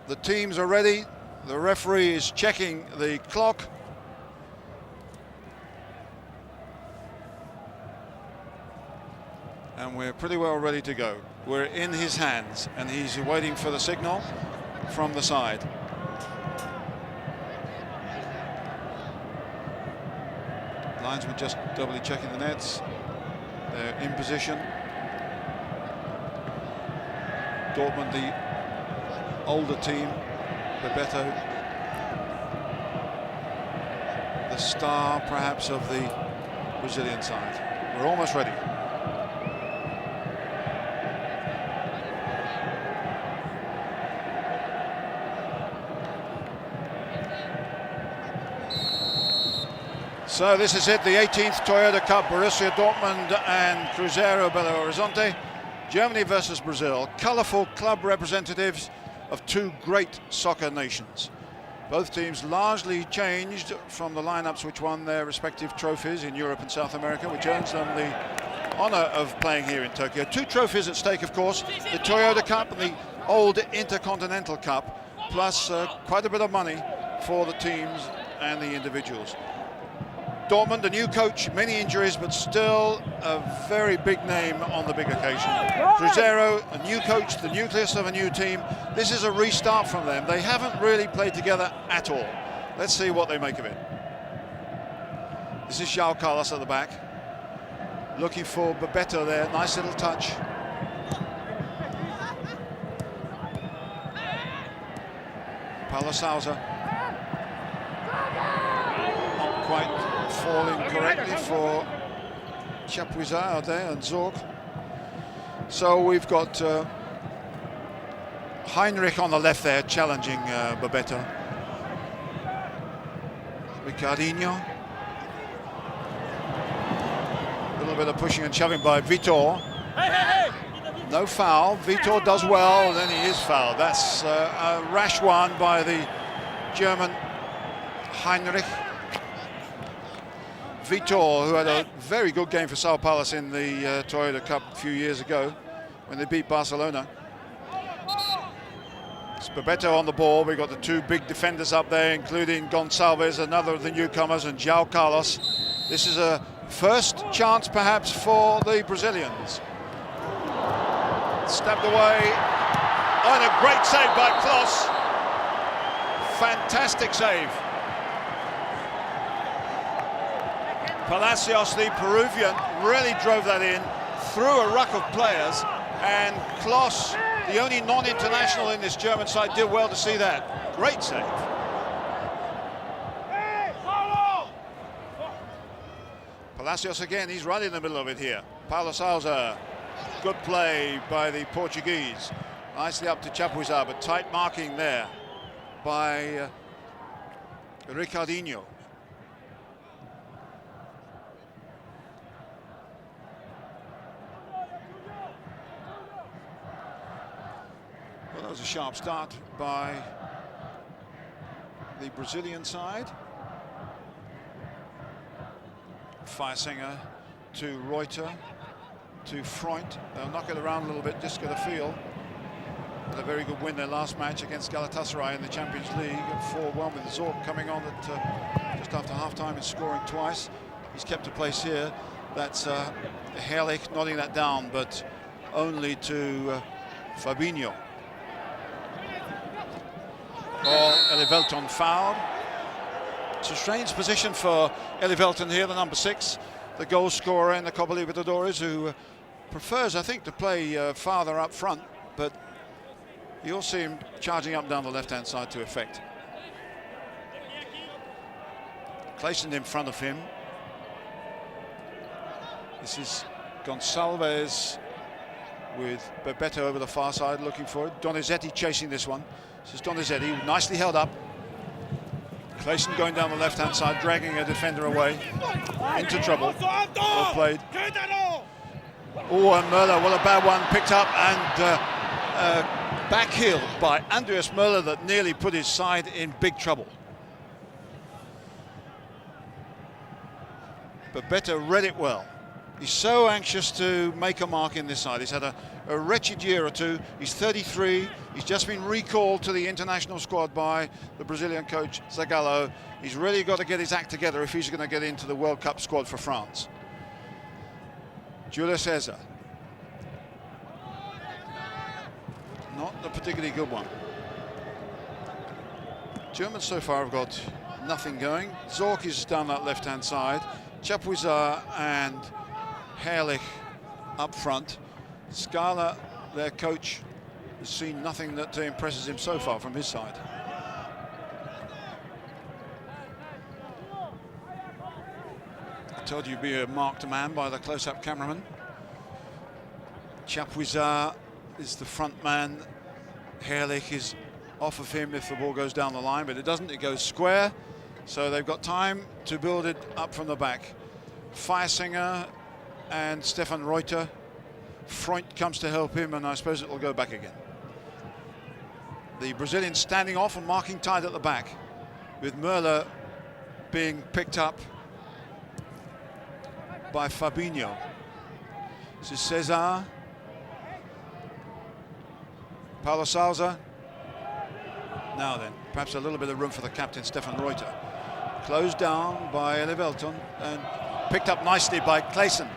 The teams are ready. The referee is checking the clock. And we're pretty well ready to go. We're in his hands, and he's waiting for the signal from the side. Linesman just doubly checking the nets. They're in position. Dortmund, the older team. Bebeto, the star perhaps of the Brazilian side. We're almost ready. So this is it, the 18th Toyota Cup, Borussia Dortmund and Cruzeiro Belo Horizonte. Germany versus Brazil, colourful club representatives of two great soccer nations. Both teams largely changed from the lineups which won their respective trophies in Europe and South America, which earns them the honour of playing here in Tokyo. Two trophies at stake, of course, the Toyota Cup and the old Intercontinental Cup, plus quite a bit of money for the teams and the individuals. Dortmund, a new coach, many injuries, but still a very big name on the big occasion. Cruzeiro, a new coach, the nucleus of a new team. This is a restart from them. They haven't really played together at all. Let's see what they make of it. This is João Carlos at the back. Looking for Bebeto there, nice little touch. Paulo Sousa. Not quite falling correctly for Chapuisat there and Zorc. So we've got Heinrich on the left there challenging Bebeto. Ricardinho. A little bit of pushing and shoving by Vitor. No foul. Vitor does well, and then he is fouled. That's a rash one by the German Heinrich. Vitor, who had a very good game for Sao Paulo in the Toyota Cup a few years ago when they beat Barcelona. It's Bebeto on the ball. We've got the two big defenders up there, including Gonçalves, another of the newcomers, and João Carlos. This is a first chance perhaps for the Brazilians. Stabbed away. Oh, and a great save by Klose. Fantastic save. Palacios, the Peruvian, really drove that in through a ruck of players, and Klose, the only non-international in this German side, did well to see that. Great save. Palacios again, he's right in the middle of it here. Paulo Sousa, good play by the Portuguese. Nicely up to Chapuisat, but tight marking there by Ricardinho. Well, that was a sharp start by the Brazilian side. Feisinger to Reuter to Freund. They'll knock it around a little bit, just get a feel. Had a very good win their last match against Galatasaray in the Champions League. 4-1 with Zorc coming on at just after half-time and scoring twice. He's kept a place here. That's Herrlich nodding that down, but only to Fabinho. Eli Velton fouled. It's a strange position for Eli Velton here, the number 6, the goal scorer in the Copa Libertadores, who prefers, I think, to play farther up front, but you'll see him charging up down the left-hand side to effect. Clayson in front of him. This is Gonçalves with Bebeto over the far side looking for it. Donizetti chasing this one. This is Donizetti, nicely held up. Clayson going down the left-hand side, dragging a defender away into trouble. Well played. Oh, and Möller, what a bad one, picked up and back-heeled by Andreas Möller that nearly put his side in big trouble. Bebeto read it well. He's so anxious to make a mark in this side. He's had a wretched year or two. He's 33. He's just been recalled to the international squad by the Brazilian coach Zagallo. He's really got to get his act together if he's going to get into the World Cup squad for France. Julio Cesar. Not a particularly good one. Germans so far have got nothing going. Zorc is down that left-hand side. Chapuisat and Herrlich up front. Scala, their coach, has seen nothing that impresses him so far from his side. I told you you'd be a marked man by the close-up cameraman. Chapuisat is the front man. Herrlich is off of him if the ball goes down the line, but it doesn't, it goes square. So they've got time to build it up from the back. Feiersinger and Stefan Reuter. Freund comes to help him, and I suppose it will go back again. The Brazilians standing off and marking tight at the back, with Möller being picked up by Fabinho. This is Cesar. Paulo Sousa. Now then, perhaps a little bit of room for the captain, Stefan Reuter. Closed down by Elivelton and picked up nicely by Clayson.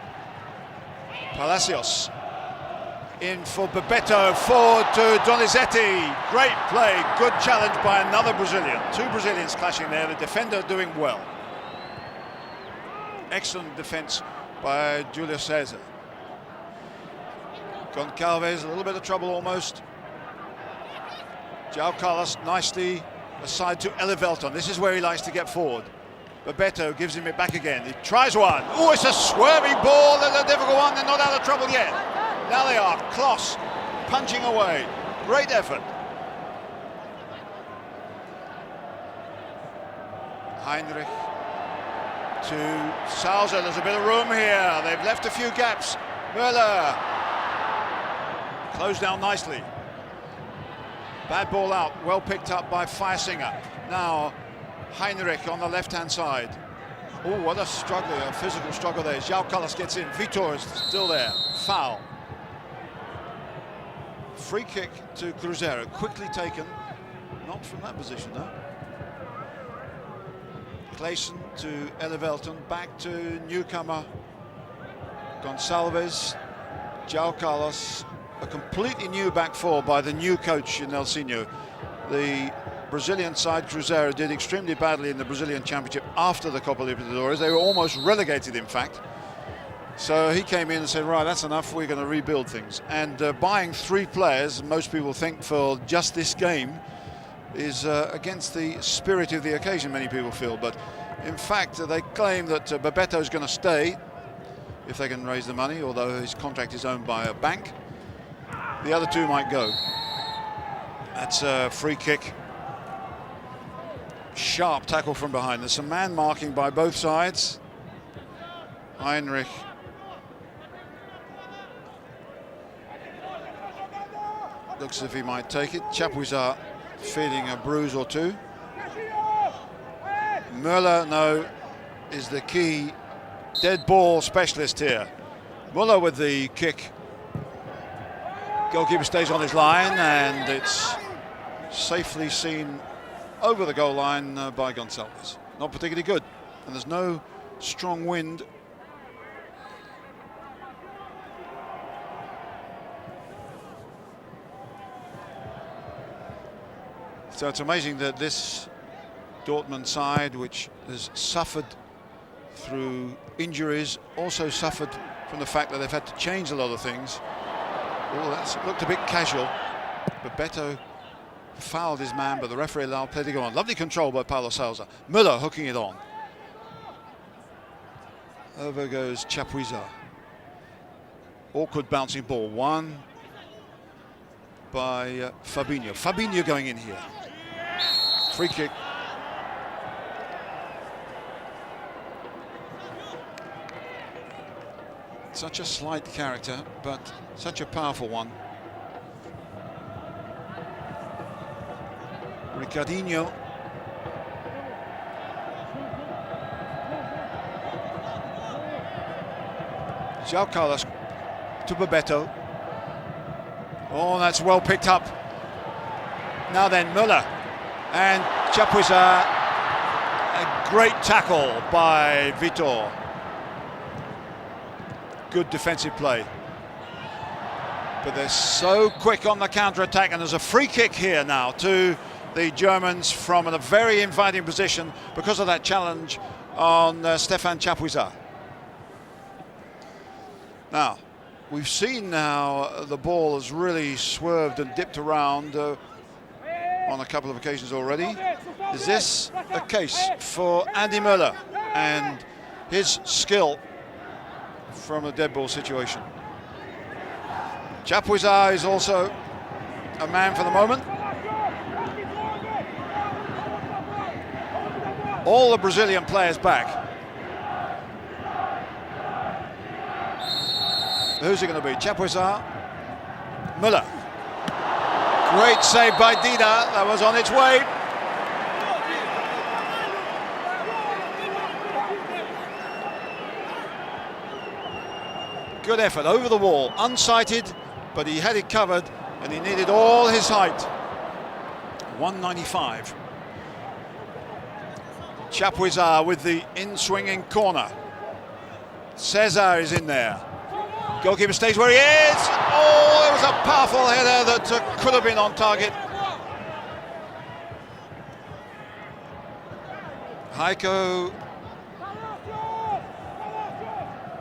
Palacios in for Bebeto, forward to Donizetti. Great play, good challenge by another Brazilian. Two Brazilians clashing there, the defender doing well. Excellent defense by Julio Cesar. Goncalves, a little bit of trouble almost. João Carlos nicely aside to Elivelton. This is where he likes to get forward. Bebeto gives him it back again. He tries one. Oh, it's a swerving ball and a difficult one. They're not out of trouble yet. Now they are. Kloss punching away. Great effort. Heinrich to Sousa. There's a bit of room here. They've left a few gaps. Möller closed down nicely. Bad ball out, well picked up by Feiersinger. Now Heinrich on the left-hand side. Oh, what a struggle, a physical struggle there. João Carlos gets in, Vitor is still there. Foul. Free kick to Cruzeiro, quickly taken. Not from that position though. Clayson to Elivelton, back to newcomer Gonçalves, João Carlos. A completely new back four by the new coach Nelsinho. The Brazilian side, Cruzeiro, did extremely badly in the Brazilian Championship after the Copa Libertadores. They were almost relegated, in fact. So he came in and said, right, that's enough, we're going to rebuild things. And buying 3 players, most people think, for just this game is against the spirit of the occasion, many people feel. But in fact, they claim that Bebeto is going to stay if they can raise the money, although his contract is owned by a bank. The other 2 might go. That's a free kick. Sharp tackle from behind. There's some man marking by both sides. Heinrich. Looks as if he might take it. Chapuisat feeling a bruise or 2. Möller, no, is the key dead ball specialist here. Möller with the kick. Goalkeeper stays on his line, and it's safely seen over the goal line by Gonçalves. Not particularly good, and there's no strong wind. So it's amazing that this Dortmund side, which has suffered through injuries, also suffered from the fact that they've had to change a lot of things. Oh, that's looked a bit casual. Bebeto fouled his man, but the referee allowed play to go on. Lovely control by Paulo Sousa. Möller hooking it on. Over goes Chapuisat. Awkward bouncing ball. One by Fabinho. Fabinho going in here. Free kick. Such a slight character, but such a powerful one. Ricardinho. João Carlos to Bebeto. Oh, that's well picked up. Now then, Müller and Chapuisat. A great tackle by Vitor. Good defensive play. But they're so quick on the counter-attack, and there's a free kick here now to the Germans from a very inviting position because of that challenge on Stefan Chapuisat. Now, we've seen now the ball has really swerved and dipped around on a couple of occasions already. Is this a case for Andy Müller and his skill from a dead ball situation? Chapuisat is also a man for the moment. All the Brazilian players back. Who's it going to be? Chapuisat, Müller. Great save by Dida, that was on its way. Good effort over the wall, unsighted, but he had it covered and he needed all his height. 195. Chapuisat with the in-swinging corner. Cesar is in there. Goalkeeper stays where he is. Oh, it was a powerful header that could have been on target. Heiko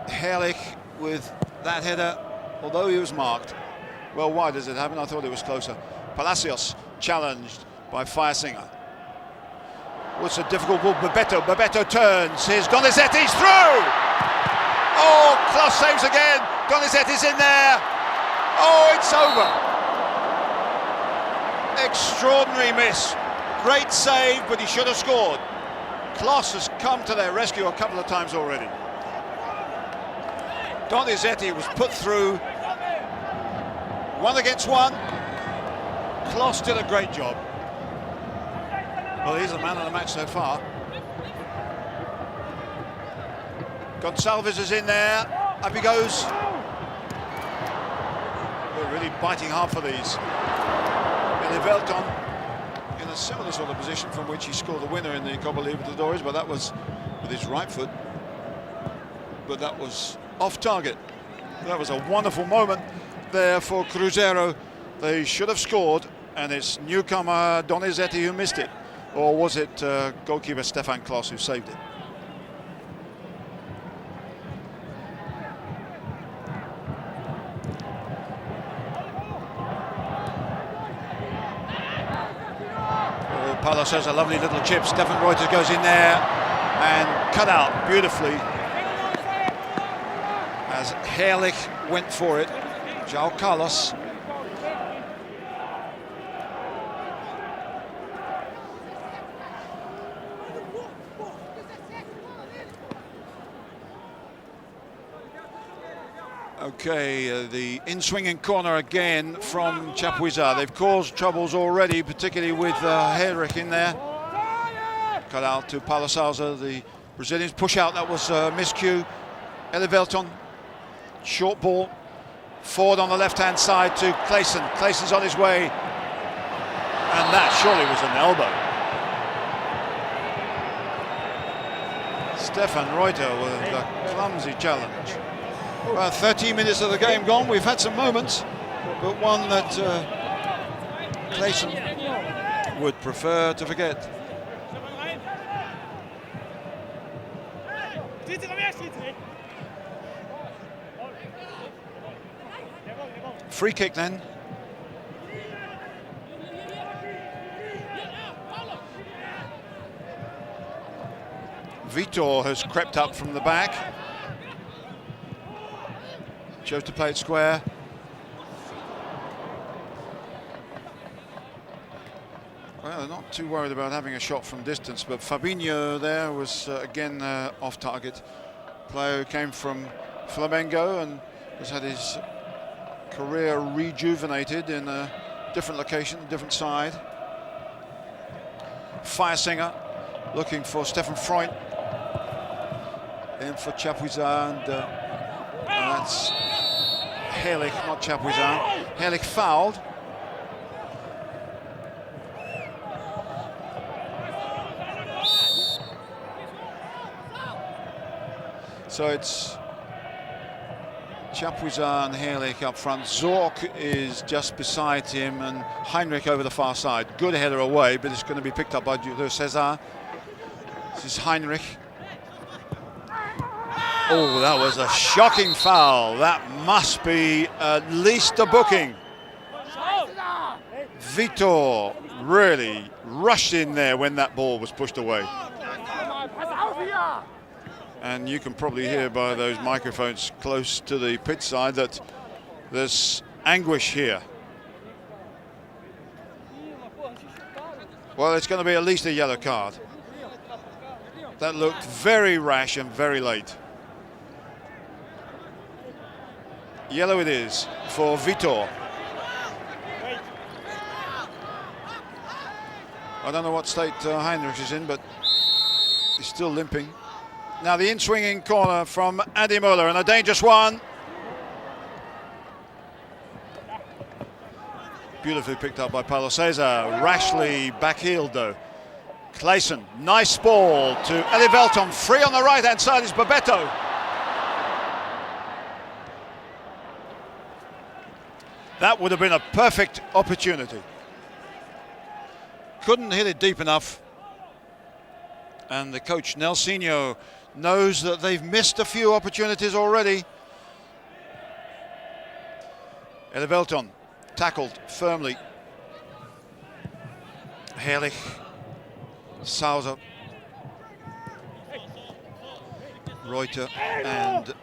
Herrlich with that header, although he was marked. Well, why does it happen? I thought it was closer. Palacios challenged by Feiersinger. What's a difficult ball? Bebeto turns. Here's Donizetti's through! Oh, Klaus saves again. Donizetti's in there. Oh, it's over. Extraordinary miss. Great save, but he should have scored. Klaus has come to their rescue a couple of times already. Donizetti was put through. 1 against 1. Klaus did a great job. Well, he's the man of the match so far. Gonçalves is in there. Up he goes. They're really biting hard for these. Velton in a similar sort of position from which he scored the winner in the Copa Libertadores, but that was with his right foot. But that was off target. That was a wonderful moment there for Cruzeiro. They should have scored, and it's newcomer Donizetti who missed it. Or was it goalkeeper Stefan Klaus who saved it? Oh, Palos has a lovely little chip. Stefan Reuters goes in there and cut out beautifully as Herrlich went for it. João Carlos. Okay, the in-swinging corner again from Chapuisat. They've caused troubles already, particularly with Herrlich in there. Cut out to Paulo Sousa, the Brazilians. Push out, that was miscue. Velton, short ball. Forward on the left-hand side to Clayson. Clayson's on his way. And that surely was an elbow. Stefan Reuter with a clumsy challenge. About 13 minutes of the game gone. We've had some moments, but one that Clayson would prefer to forget. Free kick then. Vitor has crept up from the back. Chose to play it square. Well, they're not too worried about having a shot from distance, but Fabinho there was again off target. Player who came from Flamengo and has had his career rejuvenated in a different location, a different side. Feiersinger looking for Stefan Freund. In for Chapuisat and That's Herrlich, not Chapuisat. Herrlich fouled. So it's Chapuisat and Herrlich up front. Zorc is just beside him, and Heinrich over the far side. Good header away, but it's going to be picked up by Julio Cesar. This is Heinrich. Oh, that was a shocking foul. That must be at least a booking. Vitor really rushed in there when that ball was pushed away. And you can probably hear by those microphones close to the pitch side that there's anguish here. Well, it's going to be at least a yellow card. That looked very rash and very late. Yellow it is for Vitor. I don't know what state Heinrich is in, but he's still limping. Now the in-swinging corner from Andy Muller, and a dangerous one. Beautifully picked up by Paulo Cesar. Rashly backheeled though. Clayson, nice ball to Elivelton. Free on the right-hand side is Bebeto. That would have been a perfect opportunity. Couldn't hit it deep enough. And the coach, Nelsinho, knows that they've missed a few opportunities already. Elivelton tackled firmly. Herrlich, Sousa, Reuter and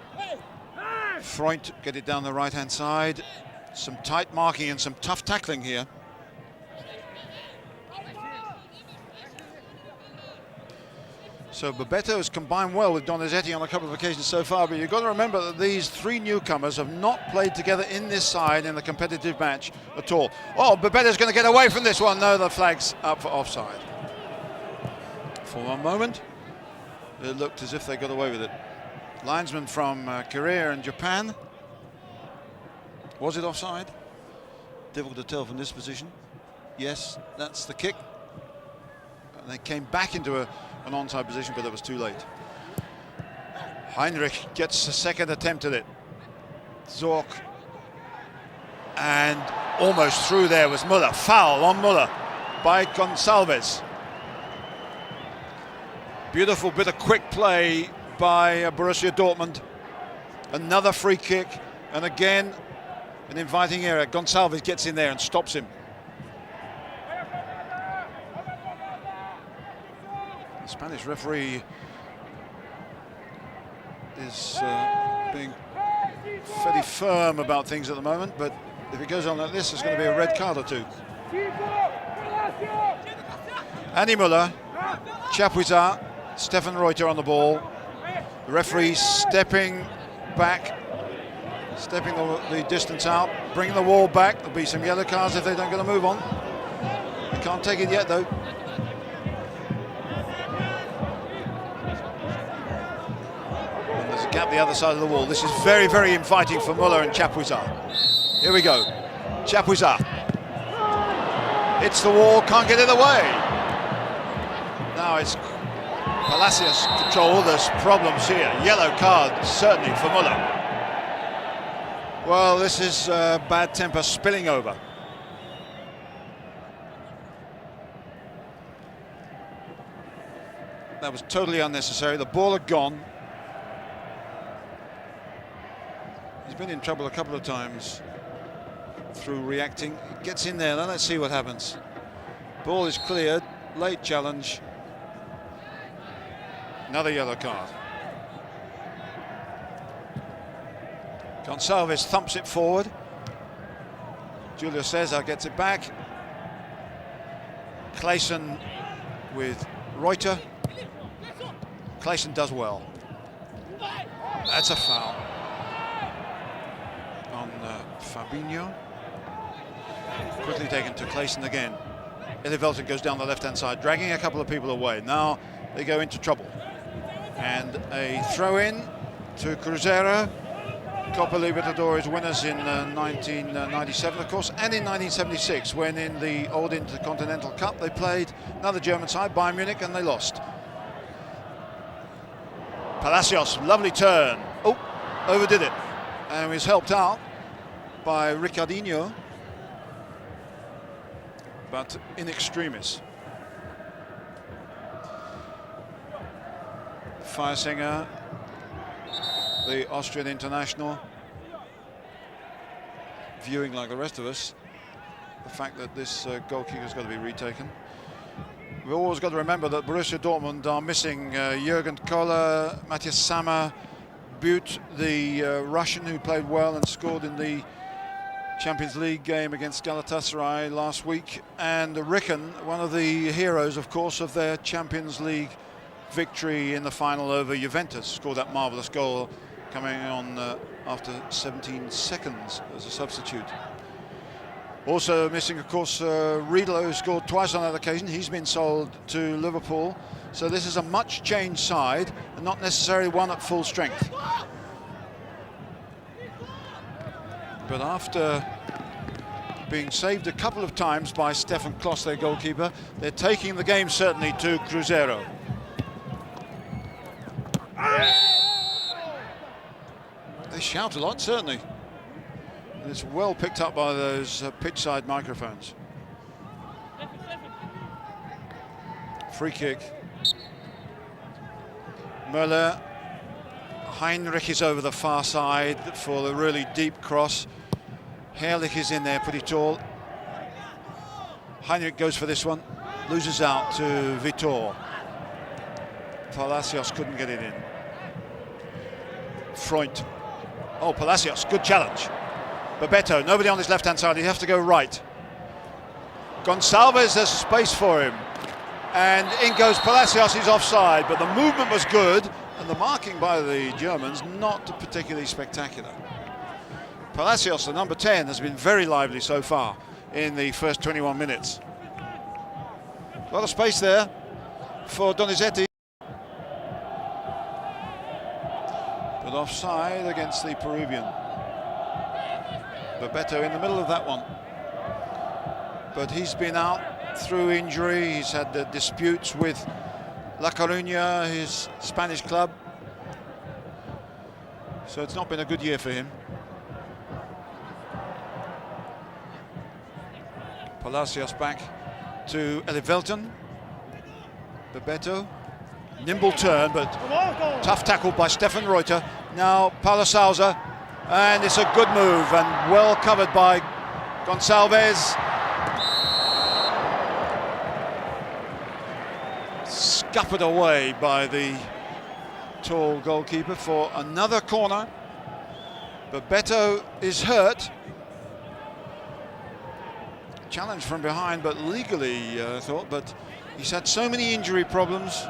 Freund get it down the right-hand side. Some tight marking and some tough tackling here. So Bebeto has combined well with Donizetti on a couple of occasions so far, but you've got to remember that these three newcomers have not played together in this side in the competitive match at all. Oh, Bebeto's going to get away from this one. No, the flag's up for offside. For one moment, it looked as if they got away with it. Linesman from Korea and Japan. Was it offside? Difficult to tell from this position. Yes, that's the kick. And they came back into an onside position, but it was too late. Heinrich gets a second attempt at it. Zorc. And almost through there was Muller. Foul on Muller by Gonçalves. Beautiful bit of quick play by Borussia Dortmund. Another free kick, and again an inviting area. Gonçalves gets in there and stops him. The Spanish referee is being fairly firm about things at the moment, but if it goes on like this, there's going to be a red card or two. Andy Muller, Chapuisat, Stefan Reuter on the ball. The referee stepping back, stepping the distance out, bringing the wall back. There'll be some yellow cards if they don't get a move on. They can't take it yet though. And there's a gap the other side of the wall. This is very, very inviting for Muller and Chapuisat. Here we go. Chapuisat. Hits the wall, can't get it away. Now it's Palacios control. There's problems here. Yellow card certainly for Muller. Well, this is bad temper spilling over. That was totally unnecessary. The ball had gone. He's been in trouble a couple of times through reacting. Gets in there. Now let's see what happens. Ball is cleared. Late challenge. Another yellow card. Gonçalves thumps it forward. Julio Cesar gets it back. Clayson with Reuter. Clayson does well. That's a foul on Fabinho. Quickly taken to Clayson again. Elivelton goes down the left-hand side, dragging a couple of people away. Now they go into trouble. And a throw-in to Cruzeiro. Copa Libertadores winners in 1997, of course, and in 1976, when in the old Intercontinental Cup they played another German side, Bayern Munich, and they lost. Palacios, lovely turn. Oh, overdid it. And was helped out by Ricardinho, but in extremis. Feiersinger, the Austrian international, viewing like the rest of us the fact that this goal kick has got to be retaken. We've always got to remember that Borussia Dortmund are missing Jürgen Kohler, Matthias Sammer, Butt, the Russian who played well and scored in the Champions League game against Galatasaray last week, and Ricken, one of the heroes, of course, of their Champions League victory in the final over Juventus, scored that marvellous goal coming on after 17 seconds as a substitute. Also missing, of course, Riedel, who scored twice on that occasion. He's been sold to Liverpool. So this is a much changed side and not necessarily one at full strength. But after being saved a couple of times by Stefan Klos, their goalkeeper, they're taking the game certainly to Cruzeiro. They shout a lot, certainly. And it's well picked up by those pitch-side microphones. Free kick. Möller. Heinrich is over the far side for the really deep cross. Herrlich is in there pretty tall. Heinrich goes for this one. Loses out to Vitor. Palacios couldn't get it in. Freund. Oh, Palacios, good challenge. Bebeto, nobody on his left-hand side, he'd have to go right. Gonçalves, there's space for him. And in goes Palacios, he's offside, but the movement was good, and the marking by the Germans not particularly spectacular. Palacios, the number 10, has been very lively so far in the first 21 minutes. A lot of space there for Donizetti. But offside against the Peruvian. Bebeto in the middle of that one. But he's been out through injury. He's had the disputes with La Coruña, his Spanish club. So it's not been a good year for him. Palacios back to Elivelton. Bebeto. Nimble turn, but tough tackle by Stefan Reuter. Now Paulo Sousa, and it's a good move and well covered by Gonçalves. Scuppered away by the tall goalkeeper for another corner. Bebeto is hurt. Challenge from behind, but legally, I thought, but he's had so many injury problems.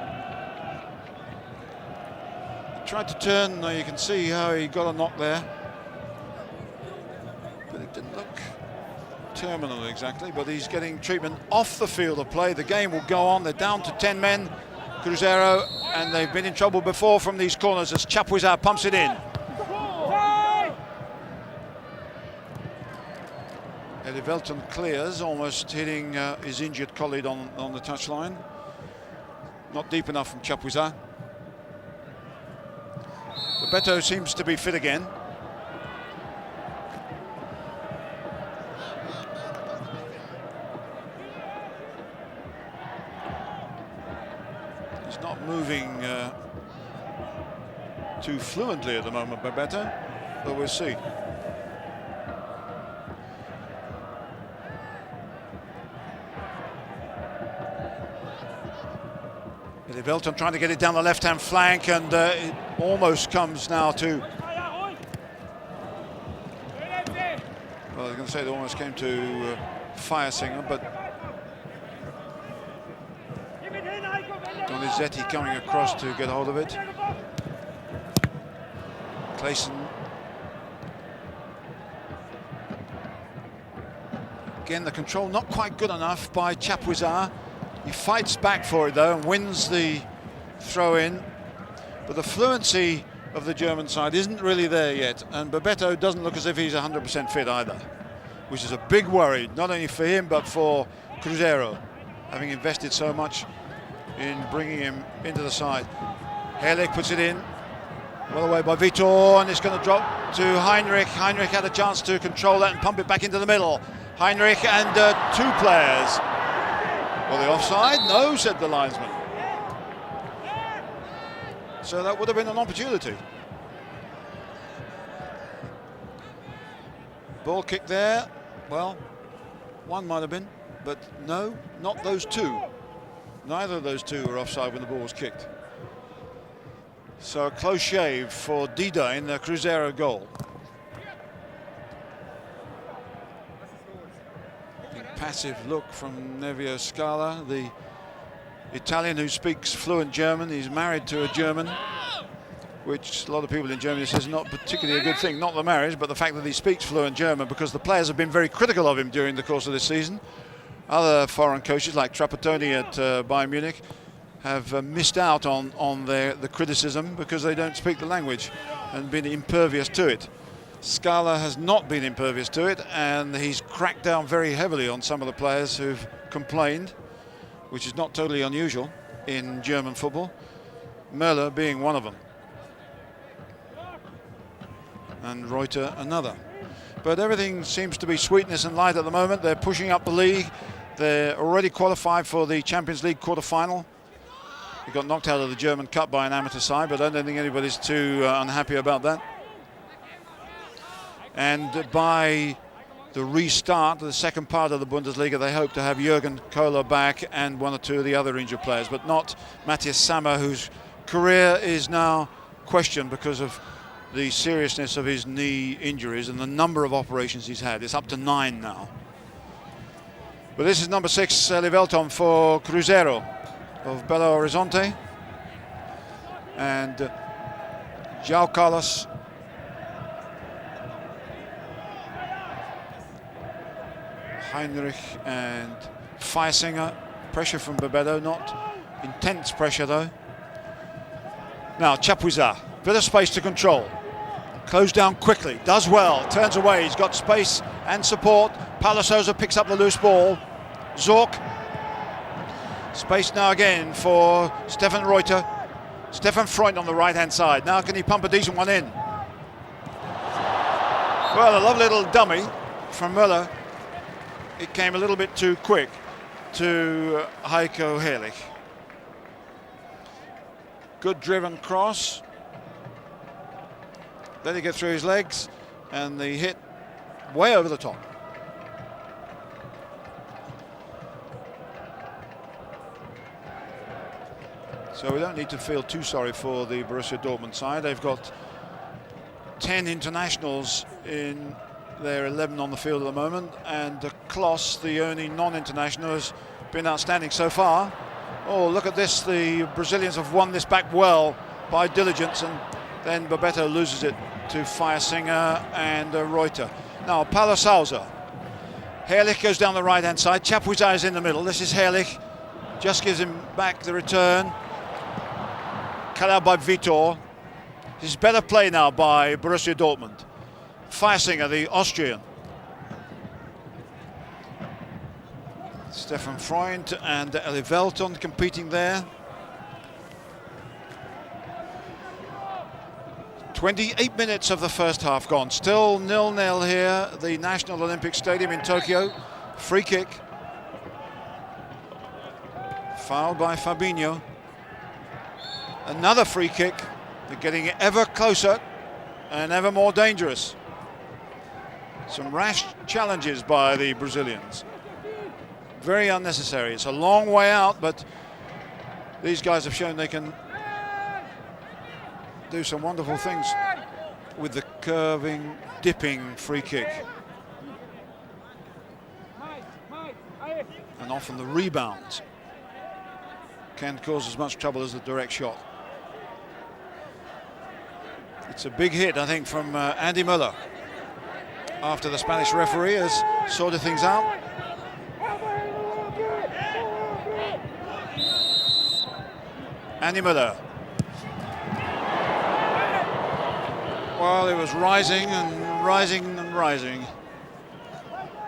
Tried to turn, you can see how he got a knock there. But it didn't look terminal exactly, but he's getting treatment off the field of play. The game will go on. They're down to 10 men, Cruzeiro, and they've been in trouble before from these corners as Chapuisat pumps it in. Elivelton clears, almost hitting his injured colleague on the touchline. Not deep enough from Chapuisat. Bebeto seems to be fit again. He's not moving too fluently at the moment, Bebeto, but we'll see. Elivelton trying to get it down the left-hand flank, and it almost comes now to... Well, I was going to say it almost came to Feiersinger, but Donizetti coming across to get hold of it. Clayson. Again, the control not quite good enough by Chapuisat. He fights back for it though and wins the throw-in. But the fluency of the German side isn't really there yet, and Bebeto doesn't look as if he's 100% fit either, which is a big worry, not only for him but for Cruzeiro, having invested so much in bringing him into the side. Herrlich puts it in, well away by Vitor, and it's going to drop to Heinrich. Heinrich had a chance to control that and pump it back into the middle. Heinrich and two players. Well, the offside? No, said the linesman. So that would have been an opportunity. Ball kick there. Well, one might have been, but no, not those two. Neither of those two were offside when the ball was kicked. So a close shave for Dida in the Cruzeiro goal. Passive look from Nevio Scala, the Italian who speaks fluent German. He's married to a German, which a lot of people in Germany says is not particularly a good thing. Not the marriage, but the fact that he speaks fluent German, because the players have been very critical of him during the course of this season. Other foreign coaches like Trapattoni at Bayern Munich have missed out on the criticism because they don't speak the language and been impervious to it. Scala has not been impervious to it, and he's cracked down very heavily on some of the players who've complained, which is not totally unusual in German football, Möller being one of them, and Reuter another. But everything seems to be sweetness and light at the moment. They're pushing up the league. They're already qualified for the Champions League quarter-final. They got knocked out of the German Cup by an amateur side, but I don't think anybody's too unhappy about that. And by the restart, the second part of the Bundesliga, they hope to have Jürgen Kohler back and one or two of the other injured players, but not Matthias Sammer, whose career is now questioned because of the seriousness of his knee injuries and the number of operations he's had. It's up to 9 now. But this is number 6, Livelton for Cruzeiro of Belo Horizonte. And João Carlos Heinrich and Feisinger. Pressure from Bebeto, not intense pressure though. Now Chapuisat, bit of space to control. Closed down quickly, does well, turns away, he's got space and support. Paulo Sousa picks up the loose ball. Zorc. Space now again for Stefan Reuter. Stefan Freund on the right-hand side. Now can he pump a decent one in? Well, a lovely little dummy from Möller. It came a little bit too quick to Heiko Herrlich. Good driven cross. Let it get through his legs, and the hit way over the top. So we don't need to feel too sorry for the Borussia Dortmund side. They've got 10 internationals in their 11 on the field at the moment, and Klos, the only non-international, has been outstanding so far. Oh, look at this. The Brazilians have won this back well by diligence, and then Bebeto loses it to Feisinger and Reuter. Now, Paulo Sousa. Herrlich goes down the right-hand side. Chapuisat is in the middle. This is Herrlich. Just gives him back the return. Cut out by Vitor. This is better play now by Borussia Dortmund. Feisinger, the Austrian. Stefan Freund and Livelton competing there. 28 minutes of the first half gone. Still 0-0 here at the National Olympic Stadium in Tokyo. Free kick. Foul by Fabinho. Another free kick. They're getting ever closer and ever more dangerous. Some rash challenges by the Brazilians. Very unnecessary. It's a long way out, but these guys have shown they can do some wonderful things with the curving, dipping free kick. And often the rebounds can cause as much trouble as the direct shot. It's a big hit, I think, from Andy Möller after the Spanish referee has sorted things out. Andy Möller. Well, it was rising and rising and rising,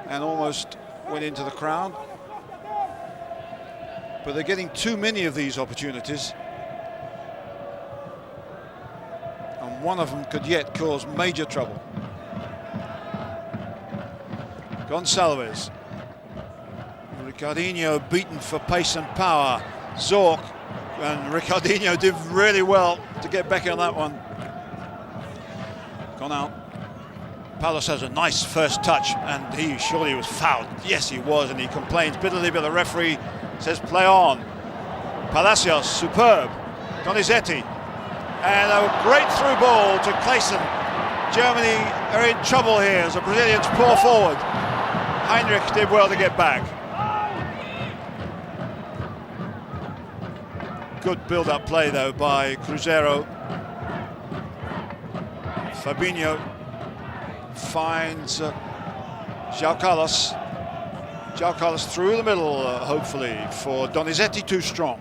and almost went into the crowd. But they're getting too many of these opportunities, and one of them could yet cause major trouble. Gonçalves. Ricardinho beaten for pace and power. Zorc, and Ricardinho did really well to get back on that one. Gone out. Palos has a nice first touch, and he surely was fouled. Yes, he was, and he complains bitterly, but the referee says play on. Palacios, superb. Donizetti, and a great through ball to Clayson. Germany are in trouble here as the Brazilians pour forward. Heinrich did well to get back. Good build-up play though by Cruzeiro. Fabinho finds João Carlos. João Carlos through the middle, hopefully, for Donizetti, too strong.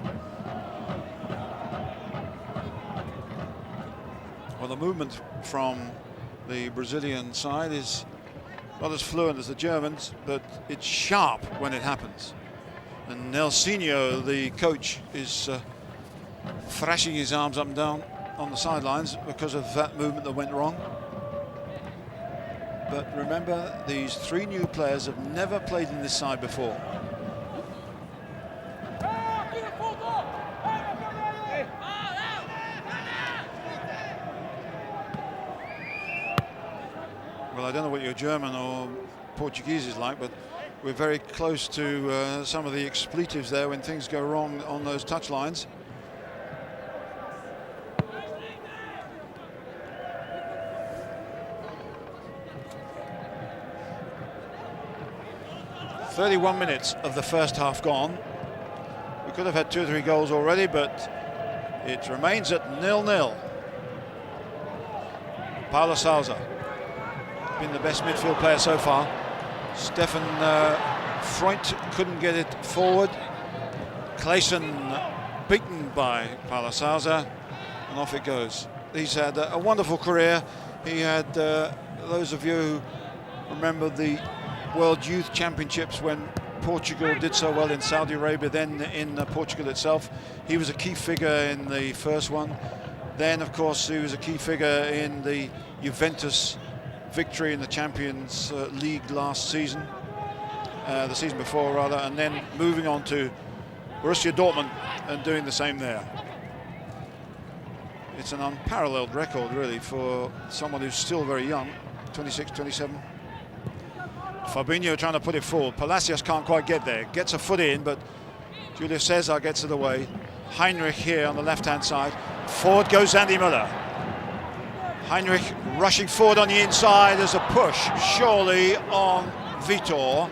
Well, the movement from the Brazilian side is not as fluent as the Germans, but it's sharp when it happens. And Nelsinho, the coach, is thrashing his arms up and down on the sidelines because of that movement that went wrong. But remember, these three new players have never played in this side before. Well, I don't know what your German or Portuguese is like, but we're very close to some of the expletives there when things go wrong on those touch lines. "31 minutes of the first half gone. We could have had 2 or 3 goals already, but it remains at 0-0. Paulo Sousa, been the best midfield player so far. Stefan Freund couldn't get it forward. Clayson beaten by Paulo Sousa, and off it goes. He's had a wonderful career. He had, those of you who remember the World Youth Championships when Portugal did so well in Saudi Arabia, then in Portugal itself, he was a key figure in the first one. Then, of course, he was a key figure in the Juventus victory in the Champions League last season, the season before rather, and then moving on to Borussia Dortmund and doing the same there. It's an unparalleled record really for someone who's still very young, 26, 27. Fabinho trying to put it forward. Palacios can't quite get there. Gets a foot in, but Julio Cesar gets it away. Heinrich here on the left-hand side. Forward goes Andy Müller. Heinrich rushing forward on the inside. There's a push, surely, on Vitor.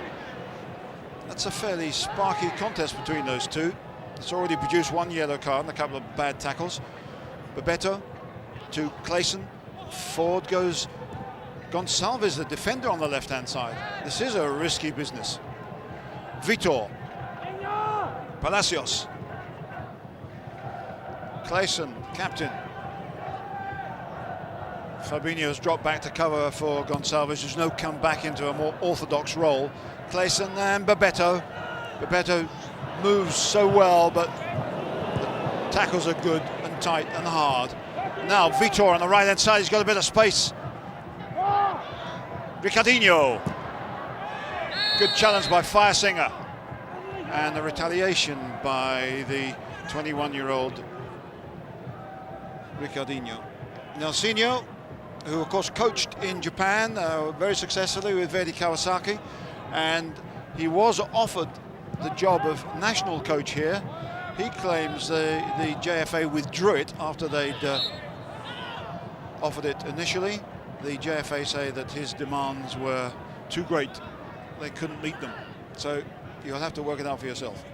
That's a fairly sparky contest between those two. It's already produced 1 yellow card and a couple of bad tackles. Bebeto to Clayson. Forward goes Gonçalves, the defender on the left-hand side. This is a risky business. Vitor. Palacios. Clayson, captain. Fabinho's dropped back to cover for Gonçalves, who's now come back into a more orthodox role. Clayson and Bebeto. Bebeto moves so well, but the tackles are good and tight and hard. Now Vitor on the right-hand side, he's got a bit of space. Ricardinho. Good challenge by Firesinger. And the retaliation by the 21-year-old Ricardinho. Nelsinho, who of course coached in Japan very successfully with Verdy Kawasaki, and he was offered the job of national coach here. He claims the JFA withdrew it after they'd offered it initially. The JFA say that his demands were too great. They couldn't meet them. So you'll have to work it out for yourself.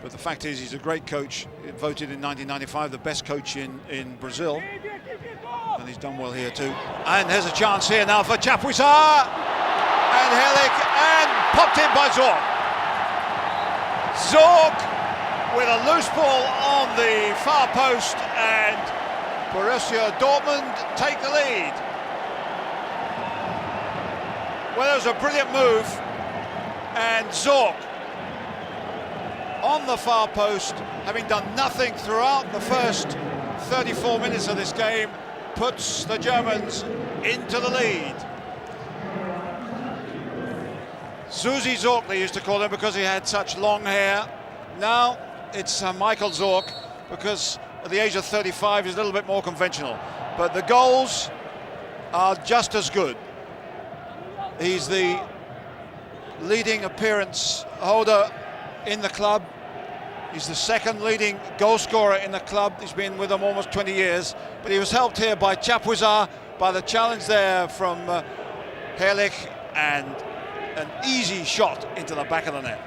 But the fact is, he's a great coach. Voted in 1995 the best coach in Brazil. And he's done well here too. And there's a chance here now for Chapuisat. And Helik, and popped in by Zorc. Zorc with a loose ball on the far post, and Borussia Dortmund take the lead. Well, it was a brilliant move, and Zorc on the far post, having done nothing throughout the first 34 minutes of this game, puts the Germans into the lead. Susi Zorc, they used to call him, because he had such long hair. Now it's Michael Zorc, because at the age of 35 he's a little bit more conventional. But the goals are just as good. He's the leading appearance holder in the club. He's the second leading goal scorer in the club. He's been with them almost 20 years. But he was helped here by Chapuisat, by the challenge there from Herrlich, and an easy shot into the back of the net.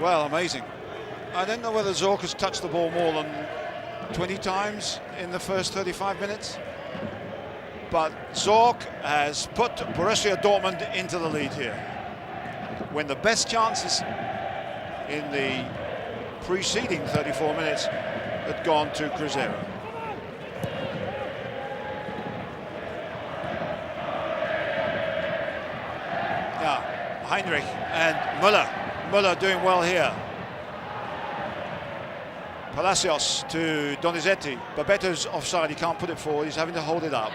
Well, amazing. I don't know whether Zorc has touched the ball more than 20 times in the first 35 minutes. But Zorc has put Borussia Dortmund into the lead here, when the best chances in the preceding 34 minutes had gone to Cruzeiro. Yeah, Heinrich and Müller doing well here. Palacios to Donizetti. Babetto's offside, he can't put it forward, he's having to hold it up.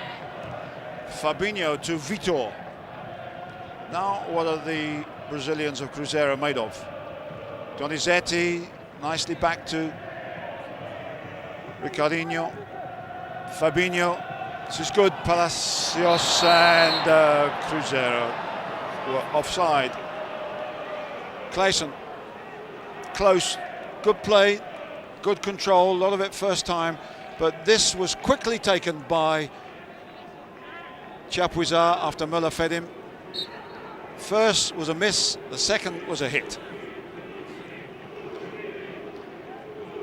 Fabinho to Vitor. Now, what are the Brazilians of Cruzeiro made of? Donizetti, nicely back to Ricardinho. Fabinho, this is good. Palacios and Cruzeiro were offside. Clayson, close, good play, good control, a lot of it first time, but this was quickly taken by Chapuisat after Müller fed him. First was a miss, the second was a hit.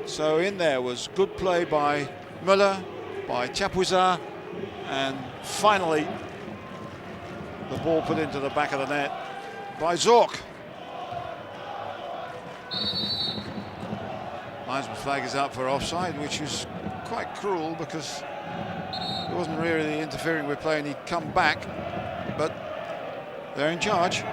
So in there was good play by Müller, by Chapuisat, and finally the ball put into the back of the net by Zorc. Linesman's flag is out for offside, which is quite cruel because he wasn't really interfering with play and he'd come back, but they're in charge.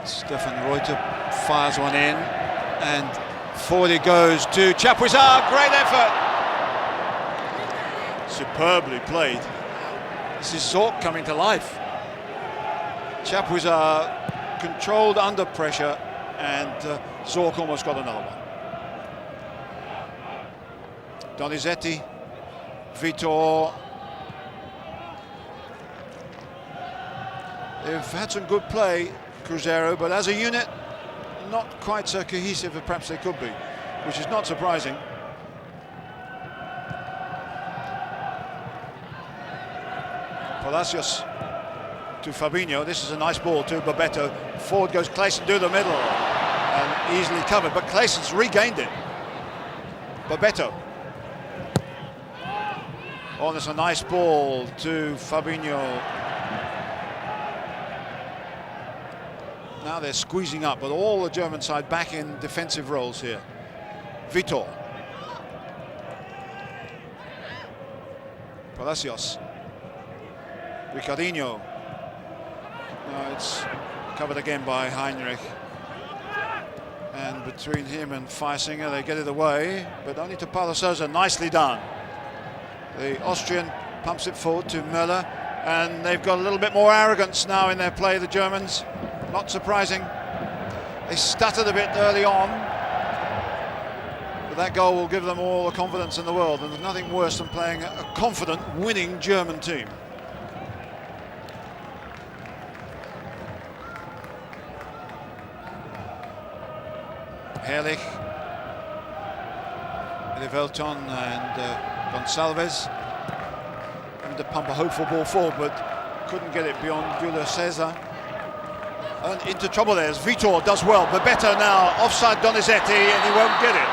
Stefan Reuter fires one in, and forward it goes to Chapuisat. Great effort! Superbly played. This is Zorc coming to life. Chapuisat controlled under pressure, and Zorc almost got another one. Donizetti, Vitor. They've had some good play, Cruzeiro, but as a unit, not quite so cohesive as perhaps they could be, which is not surprising. Palacios to Fabinho. This is a nice ball to Babetto. Forward goes Clayson to the middle, and easily covered, but Clayson's regained it. Babetto. Oh, there's a nice ball to Fabinho. Now they're squeezing up, but all the German side back in defensive roles here. Vitor. Palacios. Ricardinho. No, it's covered again by Heinrich. And between him and Feisinger, they get it away, but only to Paulo Sousa. Nicely done. The Austrian pumps it forward to Müller, and they've got a little bit more arrogance now in their play, the Germans. Not surprising. They stuttered a bit early on, but that goal will give them all the confidence in the world, and there's nothing worse than playing a confident, winning German team. Herrlich, Velton and Gonçalves having to pump a hopeful ball forward, but couldn't get it beyond Julio Cesar. And into trouble there as Vitor does well. Babetto now offside Donizetti, and he won't get it.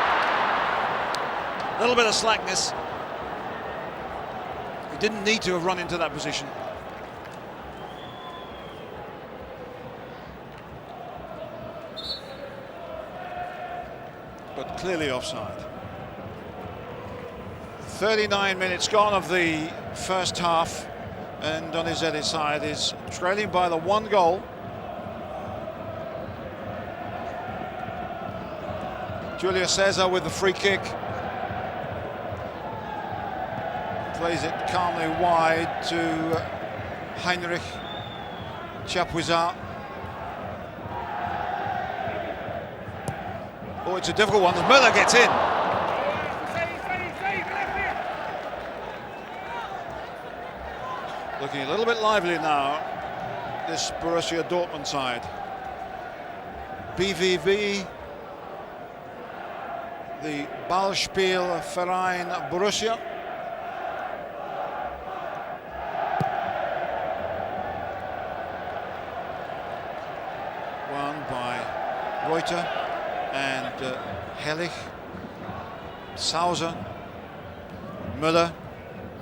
A little bit of slackness. He didn't need to have run into that position. but clearly offside. 39 minutes gone of the first half, and Donizetti's side is trailing by the 1 goal. Julio Cesar with the free kick. Plays it calmly wide to Heinrich Chapuisat. Oh, it's a difficult one. Müller gets in. Looking a little bit lively now, this Borussia Dortmund side. BVB, the Ballspielverein Borussia. Won by Reuter and Hellich, Sauser, Müller.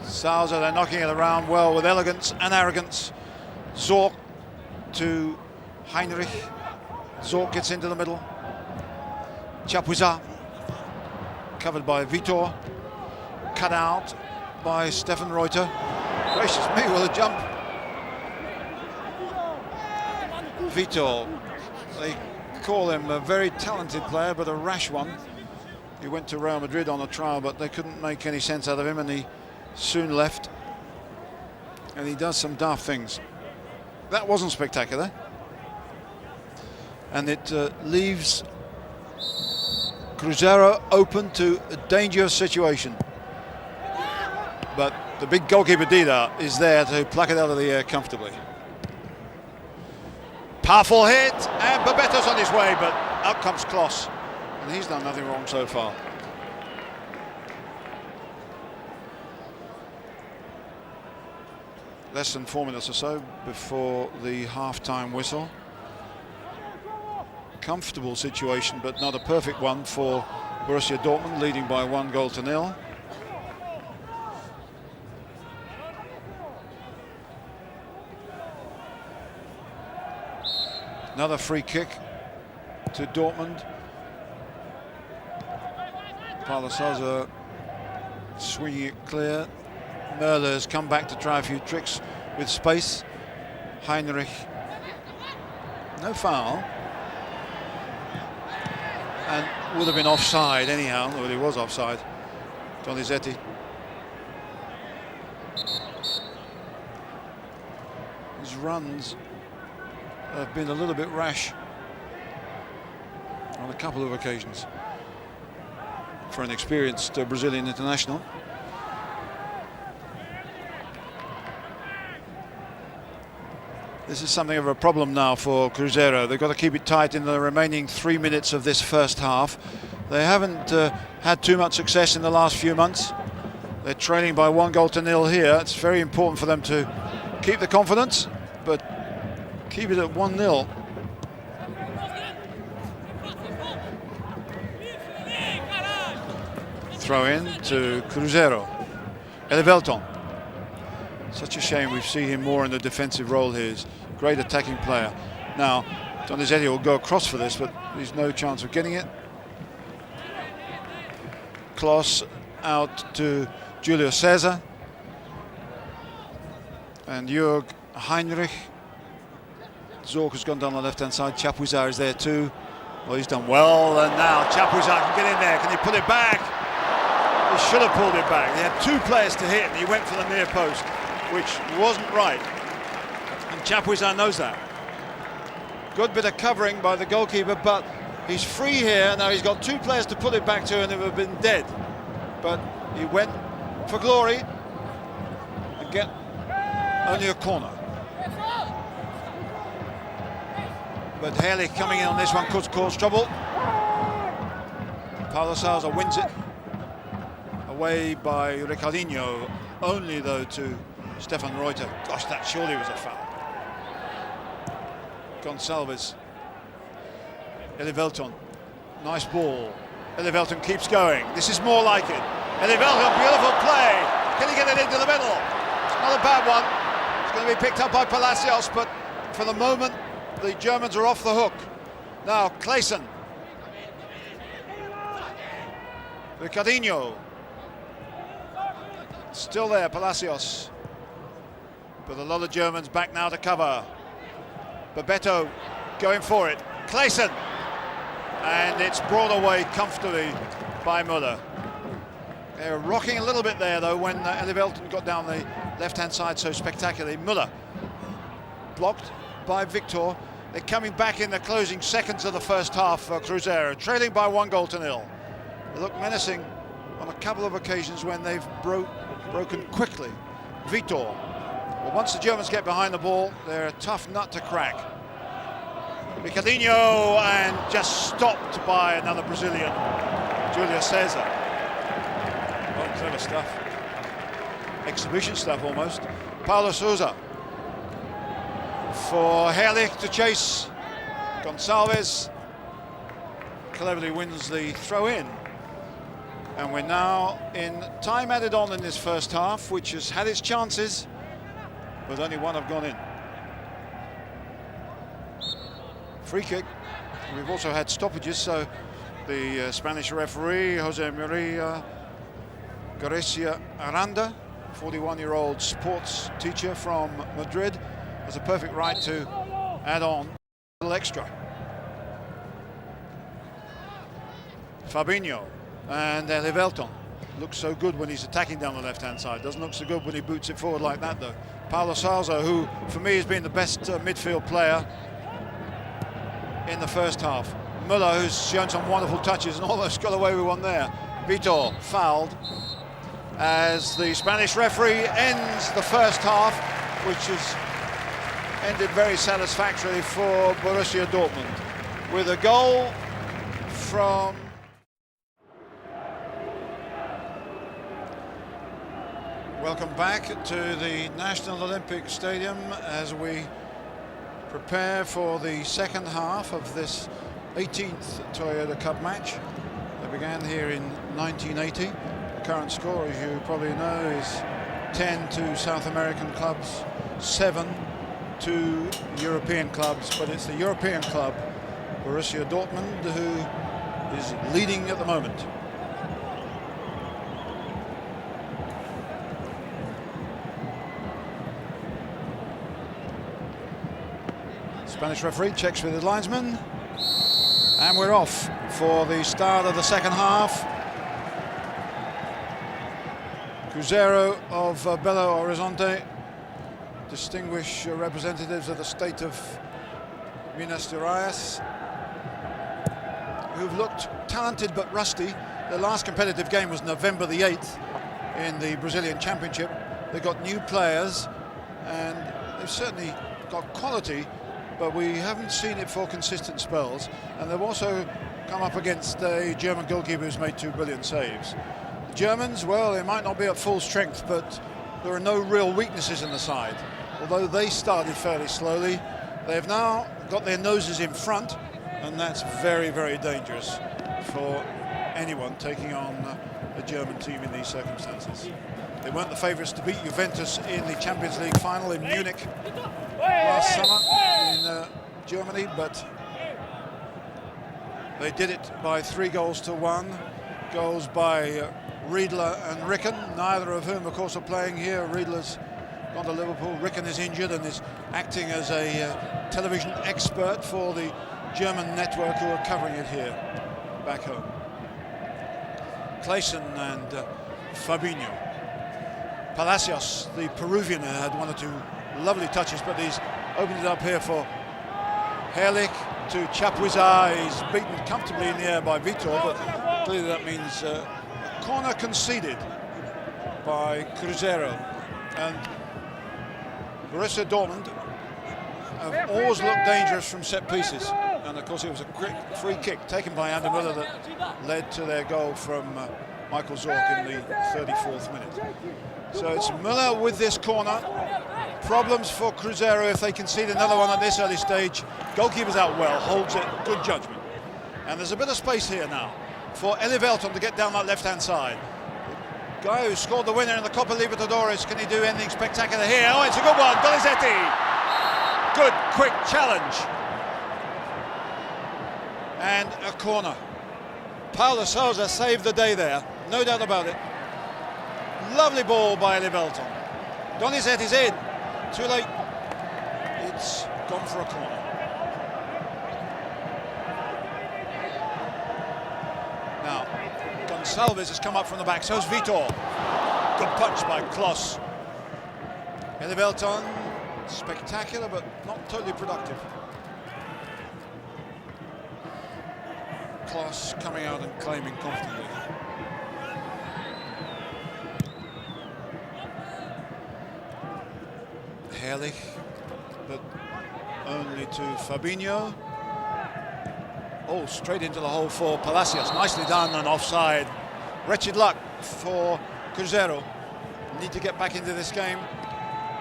Sauser, they're knocking it around well with elegance and arrogance. Zorc to Heinrich. Zorc gets into the middle. Chapuisat, covered by Vitor. Cut out by Stefan Reuter. Gracious me, what a jump. Vitor, they call him a very talented player, but a rash one. He went to Real Madrid on a trial, but they couldn't make any sense out of him, and he soon left, and he does some daft things. That wasn't spectacular, and it leaves Cruzeiro open to a dangerous situation. But the big goalkeeper Dida is there to pluck it out of the air comfortably. Powerful hit, and Babetto's on his way, but out comes Kloss, and he's done nothing wrong so far. Less than 4 minutes or so before the half-time whistle. Comfortable situation, but not a perfect one for Borussia Dortmund, leading by 1-0. Another free kick to Dortmund. Paulo Sousa swinging it clear. Möller has come back to try a few tricks with space. Heinrich, no foul, and would have been offside anyhow. Well, he was offside. Donizetti. His runs have been a little bit rash on a couple of occasions for an experienced Brazilian international. This is something of a problem now for Cruzeiro. They've got to keep it tight in the remaining 3 minutes of this first half. They haven't had too much success in the last few months. They're trailing by 1-0 here. It's very important for them to keep the confidence, but keep it at 1-0. Throw in to Cruzeiro. Elivelton. Such a shame we've seen him more in the defensive role here. He's a great attacking player. Now, Donizetti will go across for this, but there's no chance of getting it. Kloss out to Julio Cesar. And Jörg Heinrich. Zorc has gone down the left-hand side. Chapuisat is there too. Well, he's done well, and now Chapuisat can get in there. Can he put it back? He should have pulled it back. He had 2 players to hit, and he went for the near post, which wasn't right, and Chapuisat knows that. Good bit of covering by the goalkeeper, but he's free here. Now he's got 2 players to put it back to, and it would have been dead. But he went for glory and get only a corner. But Hellich coming in on this one could cause trouble. Paulo Sousa wins it. Away by Ricardinho, only though to Stefan Reuter. Gosh, that surely was a foul. Gonçalves. Elivelton. Nice ball. Elivelton keeps going. This is more like it. Elivelton, beautiful play. Can he get it into the middle? It's not a bad one. It's going to be picked up by Palacios, but for the moment, the Germans are off the hook. Now, Clayson. Ricardinho. Still there, Palacios. But a lot of Germans back now to cover. Bebeto going for it. Clayson. And it's brought away comfortably by Müller. They're rocking a little bit there though when Elivelton got down the left-hand side so spectacularly. Müller blocked by Victor. They're coming back in the closing seconds of the first half for Cruzeiro, trailing by 1-0. They look menacing on a couple of occasions when they've broken quickly. Vitor. Well, once the Germans get behind the ball, they're a tough nut to crack. Ricardinho, and just stopped by another Brazilian, Julio Cesar. Oh, clever stuff. Exhibition stuff almost. Paulo Sousa. For Herrlich to chase. Gonçalves cleverly wins the throw-in. And we're now in time added on in this first half, which has had its chances, but only one have gone in. Free kick. We've also had stoppages, so the Spanish referee, Jose Maria Garcia Aranda, 41-year-old sports teacher from Madrid, has a perfect right to add on a little extra. Fabinho and Elivelton looks so good when he's attacking down the left-hand side. Doesn't look so good when he boots it forward like that, though. Paulo Sousa, who for me has been the best midfield player in the first half. Müller, who's shown some wonderful touches and almost got away with one there. Vitor fouled as the Spanish referee ends the first half, which has ended very satisfactorily for Borussia Dortmund with a goal from welcome back to the National Olympic Stadium as we prepare for the second half of this 18th Toyota Cup match that began here in 1980. The current score, as you probably know, is 10 to South American clubs, 7 to European clubs, but it's the European club, Borussia Dortmund, who is leading at the moment. Spanish referee checks with his linesman, and we're off for the start of the second half. Cruzeiro of Belo Horizonte, distinguished representatives of the state of Minas Gerais, who've looked talented but rusty. Their last competitive game was November the 8th in the Brazilian Championship. They've got new players and they've certainly got quality, but we haven't seen it for consistent spells. And they've also come up against a German goalkeeper who's made 2 brilliant saves. The Germans, well, they might not be at full strength, but there are no real weaknesses in the side. Although they started fairly slowly, they've now got their noses in front, and that's very, very dangerous for anyone taking on a German team in these circumstances. They weren't the favourites to beat Juventus in the Champions League final in Munich last summer in Germany, but they did it by 3-1. Goals by Riedler and Ricken, neither of whom, of course, are playing here. Riedler's gone to Liverpool. Ricken is injured and is acting as a television expert for the German network who are covering it here back home. Clayson and Fabinho. Palacios, the Peruvian, had 1 or 2 lovely touches, but he's opened it up here for Herrlich to Chapuisat. He's beaten comfortably in the air by Vitor, but clearly that means a corner conceded by Cruzeiro. And Borussia Dortmund have always looked dangerous from set pieces, and of course it was a quick free kick taken by Ander Müller that led to their goal from Michael Zorc in the 34th minute. So it's Müller with this corner. Problems for Cruzeiro if they concede another one at this early stage. Goalkeeper's out well, holds it, good judgment. And there's a bit of space here now for Elivelton to get down that left-hand side. The guy who scored the winner in the Copa Libertadores, can he do anything spectacular here? Oh, it's a good one, Donizetti! Good, quick challenge. And a corner. Paulo Sousa saved the day there, no doubt about it. Lovely ball by Livelton. Donizetti's in. Too late. It's gone for a corner. Now, Gonçalves has come up from the back, so's Vitor. Good punch by Klos. Livelton, spectacular but not totally productive. Klos coming out and claiming confidently. Herrlich, but only to Fabinho. Oh, straight into the hole for Palacios. Nicely done and offside. Wretched luck for Cruzeiro. Need to get back into this game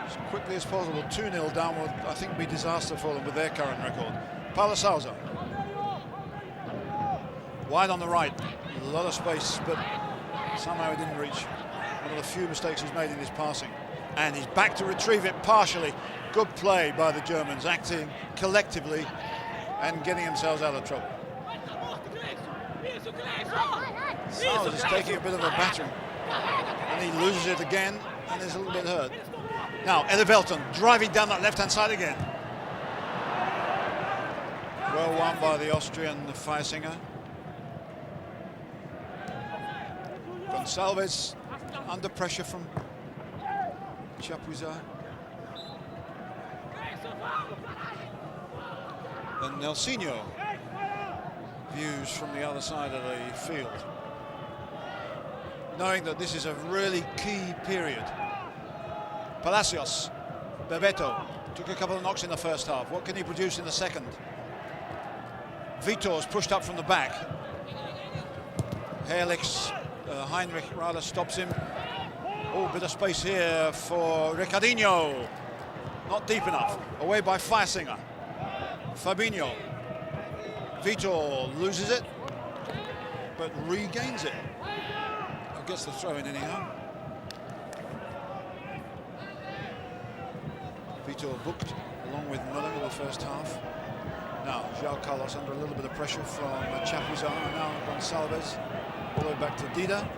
as quickly as possible. 2-0 down would, I think, be disaster for them with their current record. Paulo Sousa. Wide on the right. A lot of space, but somehow he didn't reach. One of the few mistakes he's made in his passing. And he's back to retrieve it partially. Good play by the Germans, acting collectively and getting themselves out of trouble. Sousa is taking a bit of a battering. And he loses it again and is a little bit hurt. Now, Livelton driving down that left-hand side again. Well won by the Austrian Feisinger. Gonçalves under pressure from Chapuisat. And Nelsinho views from the other side of the field, knowing that this is a really key period. Palacios, Bebeto took a couple of knocks in the first half. What can he produce in the second? Vitor's pushed up from the back. Herrlich's Heinrich rather stops him. Oh, bit of space here for Ricardinho. Not deep enough. Away by Feisinger. Fabinho. Vitor loses it, but regains it. I guess the throw in anyhow. Vitor booked along with Muller in the first half. Now, João Carlos under a little bit of pressure from Chapuisat, and now Gonçalves all the way back to Dida.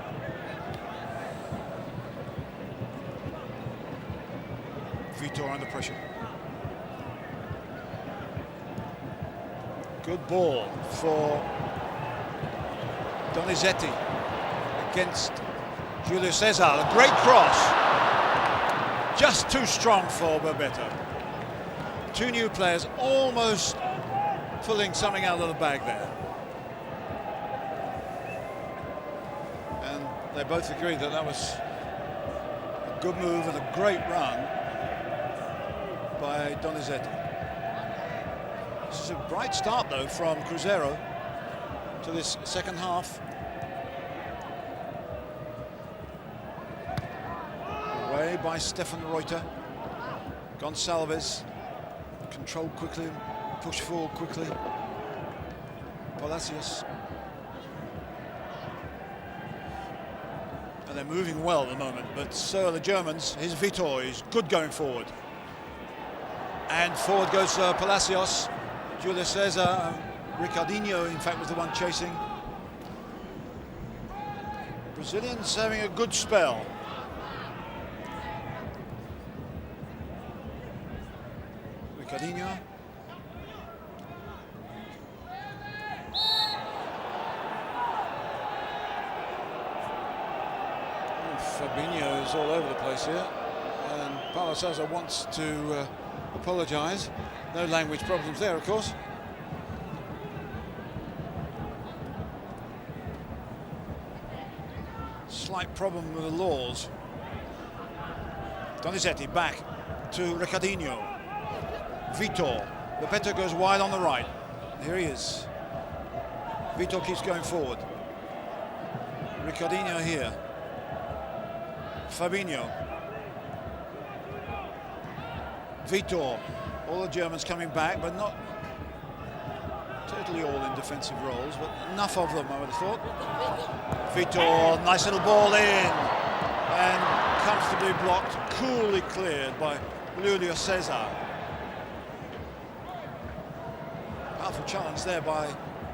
Vitor under pressure. Good ball for Donizetti against Julio Cesar. A great cross. Just too strong for Bebeto. Two new players almost pulling something out of the bag there. And they both agree that that was a good move and a great run by Donizetti. This is a bright start, though, from Cruzeiro to this second half. Away by Stefan Reuter. Gonçalves controlled quickly, pushed forward quickly. Palacios. And they're moving well at the moment, but so are the Germans. Here's Vitor, he's good going forward. And forward goes Palacios. Julio Cesar, Ricardinho, in fact, was the one chasing. Brazilians having a good spell. Ricardinho. Fabinho is all over the place here. And Paulo Sousa wants to apologise. No language problems there, of course. Slight problem with the laws. Donizetti back to Ricardinho. Vitor. Bebeto goes wide on the right. Here he is. Vitor keeps going forward. Ricardinho here. Fabinho. Vitor. All the Germans coming back, but not totally all in defensive roles, but enough of them, I would have thought. Vitor, nice little ball in, and comfortably blocked, coolly cleared by Julio Cesar. Powerful challenge there by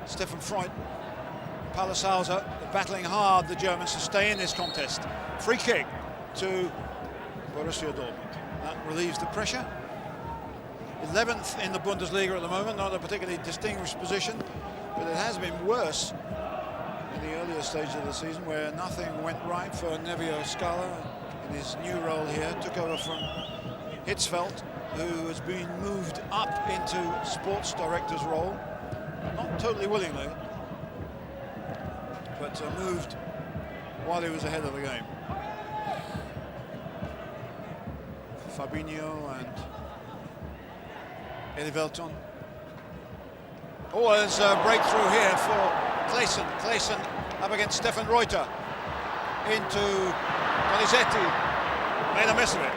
Stefan Freund. Pala battling hard, the Germans, to stay in this contest. Free kick to Borussia Dortmund. That relieves the pressure. 11th in the Bundesliga at the moment, not a particularly distinguished position, but it has been worse in the earlier stages of the season, where nothing went right for Nevio Scala in his new role here. Took over from Hitzfeld, who has been moved up into sports director's role, not totally willingly, but moved while he was ahead of the game. Fabinho and Elivelton. Oh, there's a breakthrough here for Clayson. Clayson up against Stefan Reuter. Into Donizetti. Made a mess of it.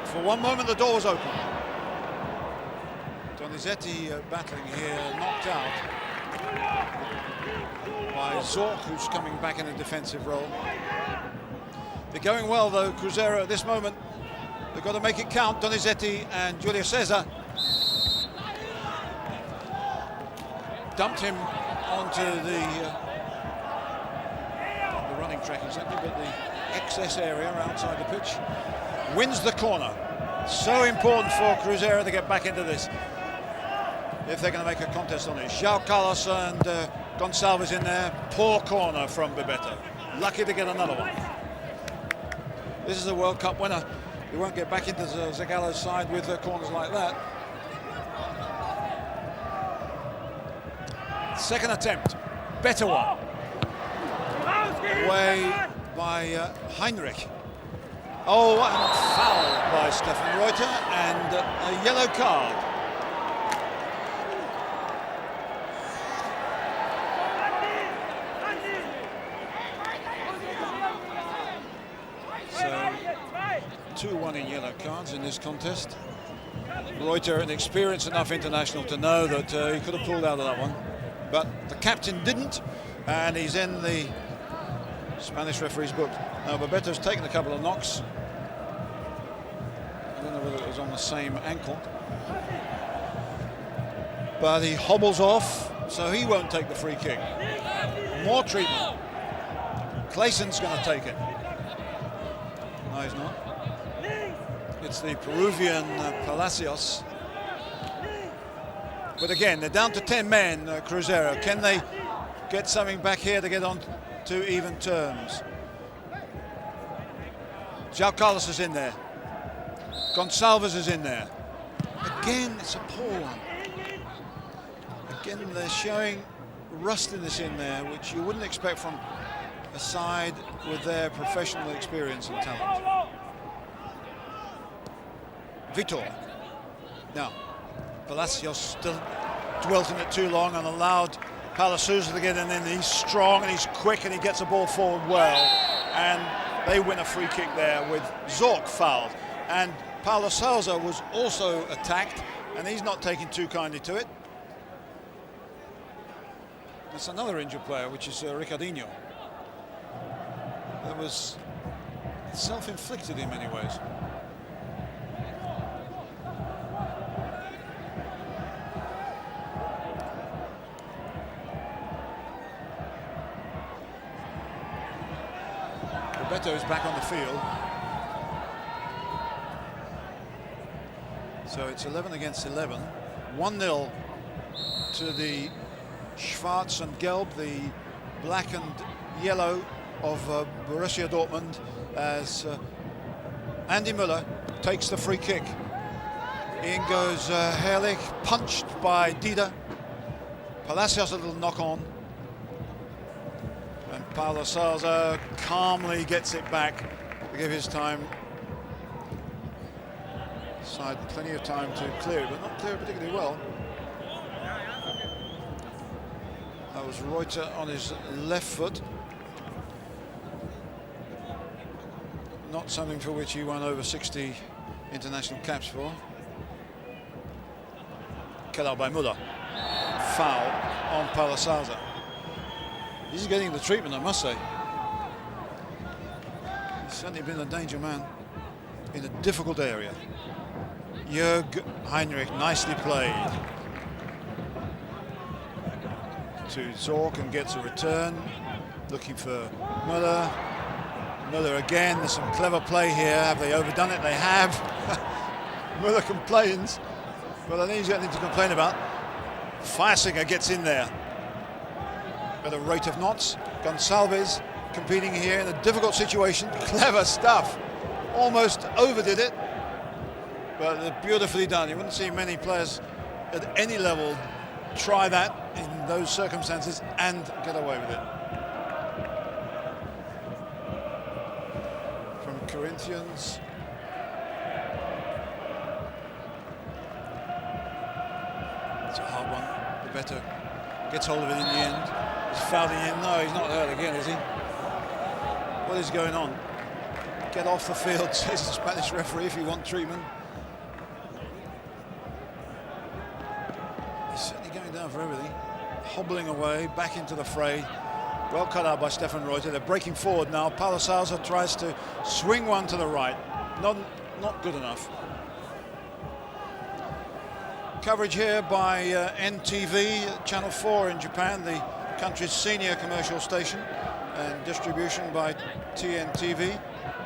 For one moment the door was open. Donizetti battling here, knocked out by Zorc, who's coming back in a defensive role. They're going well though, Cruzeiro, at this moment. They've got to make it count. Donizetti and Julio Cesar dumped him onto the running track exactly, but the excess area outside the pitch. Wins the corner. So important for Cruzeiro to get back into this if they're going to make a contest on it. João Carlos and Gonçalves in there. Poor corner from Bebeto. Lucky to get another one. This is a World Cup winner. He won't get back into Zagallo's side with corners like that. Second attempt, better one. Away by Heinrich. Oh, what a foul by Stefan Reuter and a yellow card. So 2-1 in yellow cards in this contest. Reuter, an experienced enough international to know that he could have pulled out of that one, but the captain didn't, and he's in the Spanish referee's book. Now Bebeto's taken a couple of knocks. I don't know whether it was on the same ankle, but he hobbles off, so he won't take the free kick. More treatment. Clayson's going to take it. No, he's not. It's the Peruvian Palacios. But again, they're down to 10 men, Cruzeiro. Can they get something back here to get on to even terms? João Carlos is in there. Gonçalves is in there. Again, it's a poor one. Again, they're showing rustiness in there, which you wouldn't expect from a side with their professional experience and talent. Vitor. Now, Palacios still dwelt in it too long and allowed Pala to get in. And he's strong and he's quick and he gets the ball forward well. And they win a free kick there with Zorc fouled. And Pala was also attacked, and he's not taking too kindly to it. That's another injured player, which is Ricardinho. That was self-inflicted in many ways. Bebeto is back on the field. So it's 11 against 11. 1-0 to the Schwarz and Gelb, the black and yellow of Borussia Dortmund, as Andy Müller takes the free kick. In goes Herrlich, punched by Dida. Palacios a little knock on. And Paulo Sousa calmly gets it back to give his time. Side plenty of time to clear it, but not clear it particularly well. That was Reuter on his left foot. Not something for which he won over 60 international caps for. Cut out by Müller. Foul on Paulo Sousa. He's getting the treatment, I must say. He's certainly been a danger man in a difficult area. Jörg Heinrich, nicely played. to Zorc and gets a return. Looking for Müller. Müller again. There's some clever play here. Have they overdone it? They have. Müller complains, but I think he's got anything to complain about. Feisinger gets in there at a rate of knots. Gonçalves competing here in a difficult situation. Clever stuff. Almost overdid it, but beautifully done. You wouldn't see many players at any level try that in those circumstances and get away with it. From Corinthians. It's a hard one. The better gets hold of it in the end. He's fouled in the end. No, he's not hurt again, is he? What is going on? Get off the field, says the Spanish referee, if you want treatment. He's certainly going down for everything. Hobbling away, back into the fray. Well cut out by Stefan Reuter. They're breaking forward now. Paulo Sousa tries to swing one to the right. Not good enough. Coverage here by NTV, Channel 4 in Japan, the country's senior commercial station, and distribution by TNTV,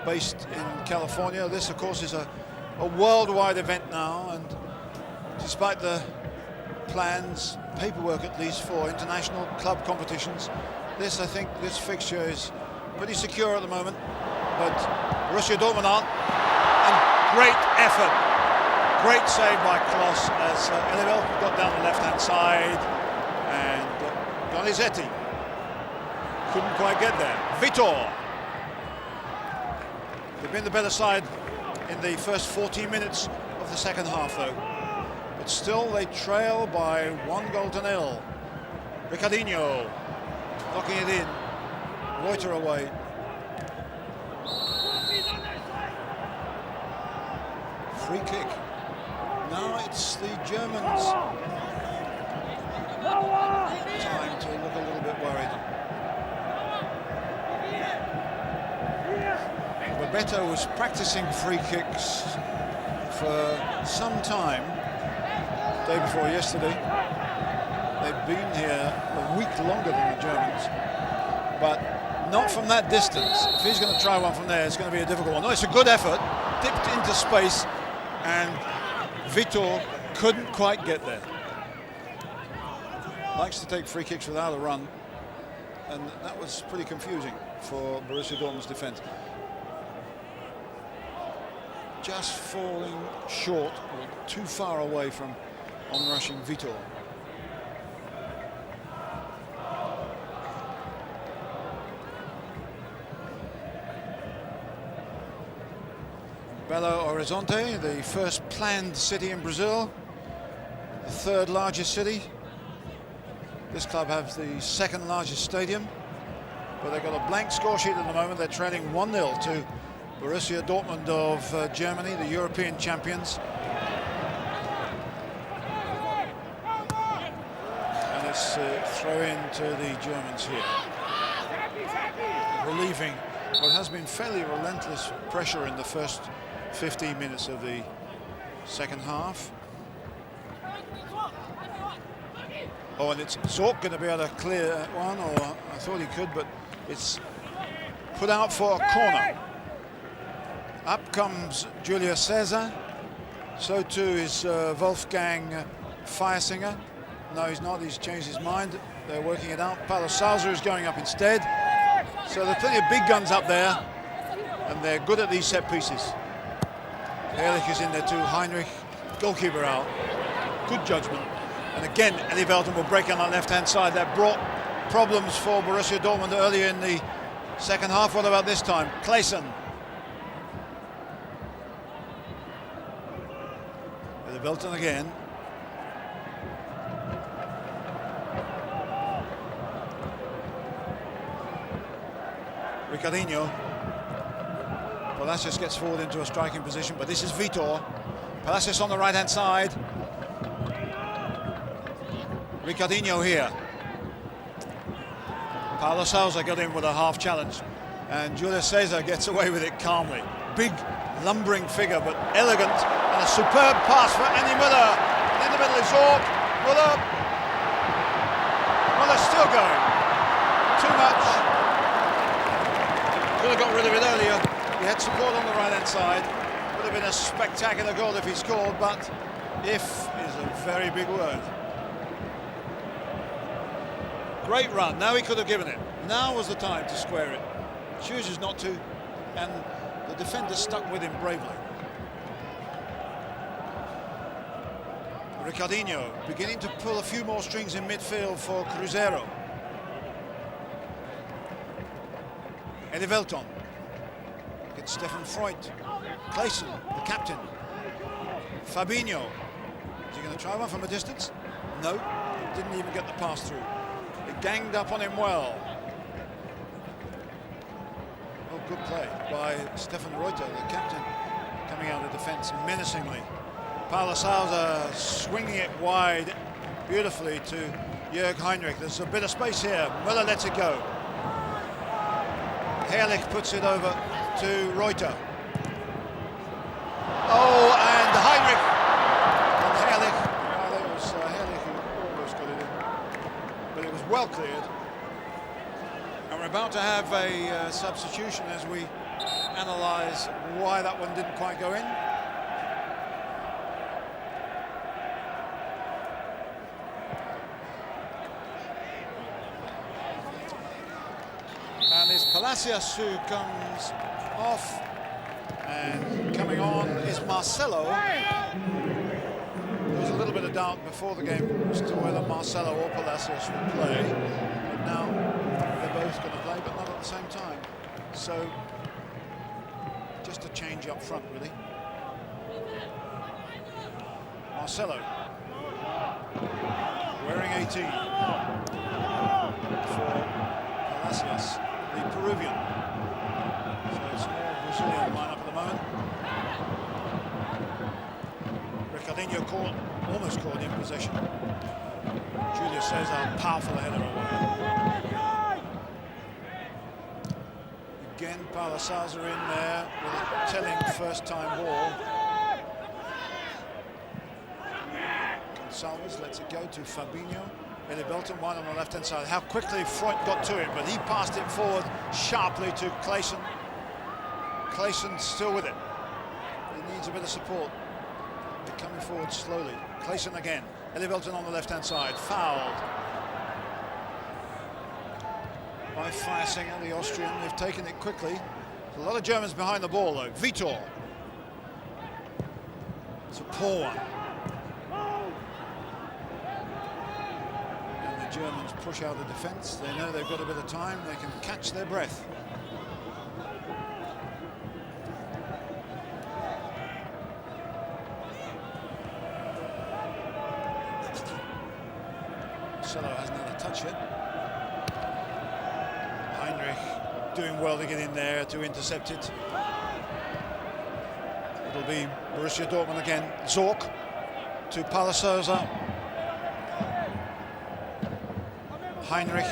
based in California. This, of course, is a worldwide event now, and despite the plans, paperwork at least, for international club competitions, I think this fixture is pretty secure at the moment, but Borussia Dortmund aren't, and great effort. Great save by Kloss as Elibel got down the left-hand side, and Donizetti couldn't quite get there. Vitor. They've been the better side in the first 14 minutes of the second half, though. But still, they trail by 1-0. Ricardinho knocking it in. Reuter away. Free kick. Now it's the Germans' time to look a little bit worried. Bebeto was practicing free kicks for some time, the day before yesterday. They've been here a week longer than the Germans, but not from that distance. If he's going to try one from there, it's going to be a difficult one. No, it's a good effort, dipped into space, and Vitor couldn't quite get there. Likes to take free kicks without a run, and that was pretty confusing for Borussia Dortmund's defense. Just falling short, or too far away from on-rushing Vitor. Belo Horizonte, the first planned city in Brazil, the third largest city. This club has the second largest stadium, but they've got a blank score sheet at the moment. They're trailing 1-0 to Borussia Dortmund of Germany, the European champions. And it's throw in to the Germans here. Relieving what has been fairly relentless pressure in the first 15 minutes of the second half. Oh, and it's Zorc going to be able to clear that one, or I thought he could, but it's put out for a corner. Up comes Julio Cesar. So too is Wolfgang Feisinger. No, he's not. He's changed his mind. They're working it out. Paulo Sousa is going up instead. So there are plenty of big guns up there, and they're good at these set pieces. Ehrlich is in there too. Heinrich, goalkeeper out. Good judgment. And again, Elie Velten will break on that left-hand side. That brought problems for Borussia Dortmund earlier in the second half. What about this time? Claesson. Elie Velten again. Ricardinho. Palacios gets forward into a striking position, but this is Vitor. Palacios on the right-hand side. Ricardinho here. Paulo Sousa got in with a half challenge, and Julio Cesar gets away with it calmly. Big, lumbering figure, but elegant, and a superb pass for Andy Müller. In the middle is Zorc. Müller. Well, they're still going. Too much. Could have got rid of it earlier. He had support on the right-hand side. Would have been a spectacular goal if he scored, but if is a very big word. Great run. Now he could have given it. Now was the time to square it. Chooses not to, and the defender stuck with him bravely. Ricardinho beginning to pull a few more strings in midfield for Cruzeiro. Elivelton against Stefan Freud. Clayson, the captain. Fabinho. Is he going to try one from a distance? No, didn't even get the pass through. It ganged up on him well. Oh, good play by Stefan Reuter, the captain, coming out of defence menacingly. Pala Sousa swinging it wide beautifully to Jörg Heinrich. There's a bit of space here. Müller lets it go. Herrlich puts it over to Reuter. Oh, and Heinrich and Herrlich. Well, that was Herrlich who almost got it in, but it was well cleared. And we're about to have a substitution as we analyse why that one didn't quite go in. And it's Palacios who comes off, and coming on is Marcelo. There was a little bit of doubt before the game as to whether Marcelo or Palacios would play, but now they're both going to play, but not at the same time. So just a change up front, really. Marcelo wearing 18 for Palacios, the Peruvian. So it's more Brazilian lineup at the moment. Ricardinho almost caught in possession. Julio Cesar, powerful header away. Again, Pala Sousa in there with a telling first-time ball. Gonçalves lets it go to Fabinho. Elivelton wide on the left-hand side. How quickly Freud got to it, but he passed it forward sharply to Clayson. Clayson still with it. He needs a bit of support. They're coming forward slowly. Clayson again. Elivelton on the left-hand side. Fouled by Feiersinger, the Austrian. They've taken it quickly. There's a lot of Germans behind the ball, though. Vitor. It's a poor one. Germans push out the defence. They know they've got a bit of time. They can catch their breath. Marcelo hasn't had a touch yet. Heinrich doing well to get in there to intercept it. It'll be Borussia Dortmund again. Zorc to Pala Sousa. Heinrich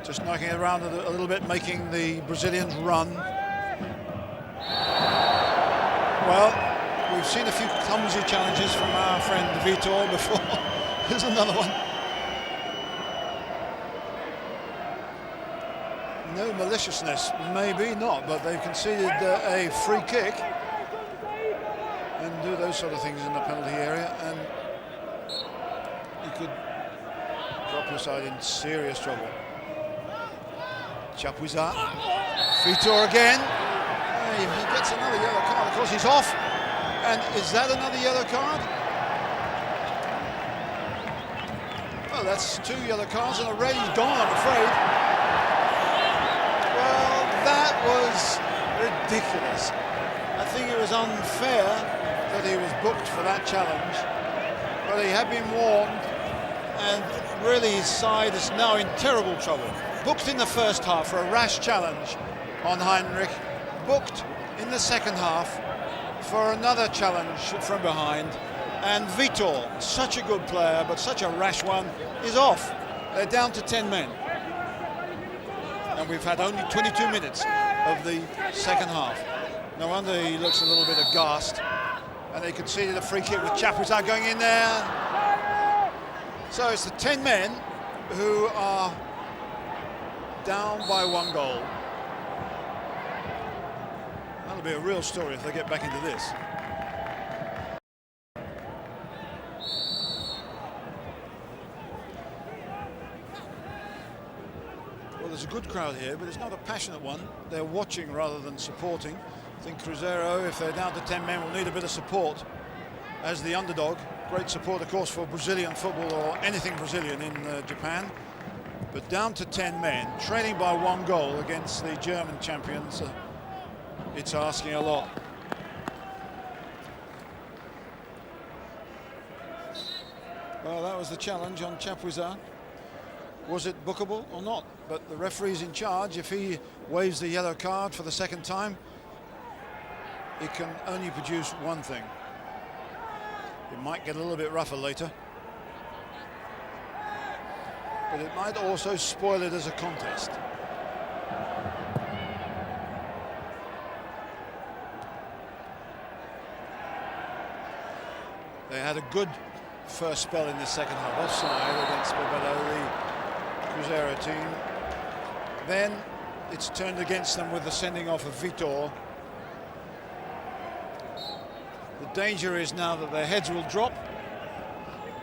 just knocking it around a little bit, making the Brazilians run. Well, we've seen a few clumsy challenges from our friend Vitor before. Here's another one. No maliciousness, maybe not, but they've conceded a free kick and do those sort of things in the penalty area, and you could drop your side in serious trouble. Chapuisat, Vitor again. He gets another yellow card. Of course, he's off. And is that another yellow card? Well, that's 2 yellow cards and a red. He's gone, I'm afraid. Well, that was ridiculous. I think it was unfair that he was booked for that challenge. But he had been warned. And really his side is now in terrible trouble. Booked in the first half for a rash challenge on Heinrich. Booked in the second half for another challenge from behind. And Vitor, such a good player, but such a rash one, is off. They're down to 10 men. And we've had only 22 minutes of the second half. No wonder he looks a little bit aghast. And they conceded a free kick with Chapuisat going in there. So it's the 10 men who are down by 1 goal. That'll be a real story if they get back into this. Well, there's a good crowd here, but it's not a passionate one. They're watching rather than supporting. I think Cruzeiro, if they're down to 10 men, will need a bit of support as the underdog. Great support, of course, for Brazilian football or anything Brazilian in Japan. But down to 10 men, trailing by 1 goal against the German champions, it's asking a lot. Well, that was the challenge on Chapuisat. Was it bookable or not? But the referee's in charge. If he waves the yellow card for the 2nd time, it can only produce one thing. It might get a little bit rougher later, but it might also spoil it as a contest. They had a good first spell in the 2nd half, offside against Pelo, the Cruzeiro team. Then it's turned against them with the sending off of Vitória. The danger is now that their heads will drop.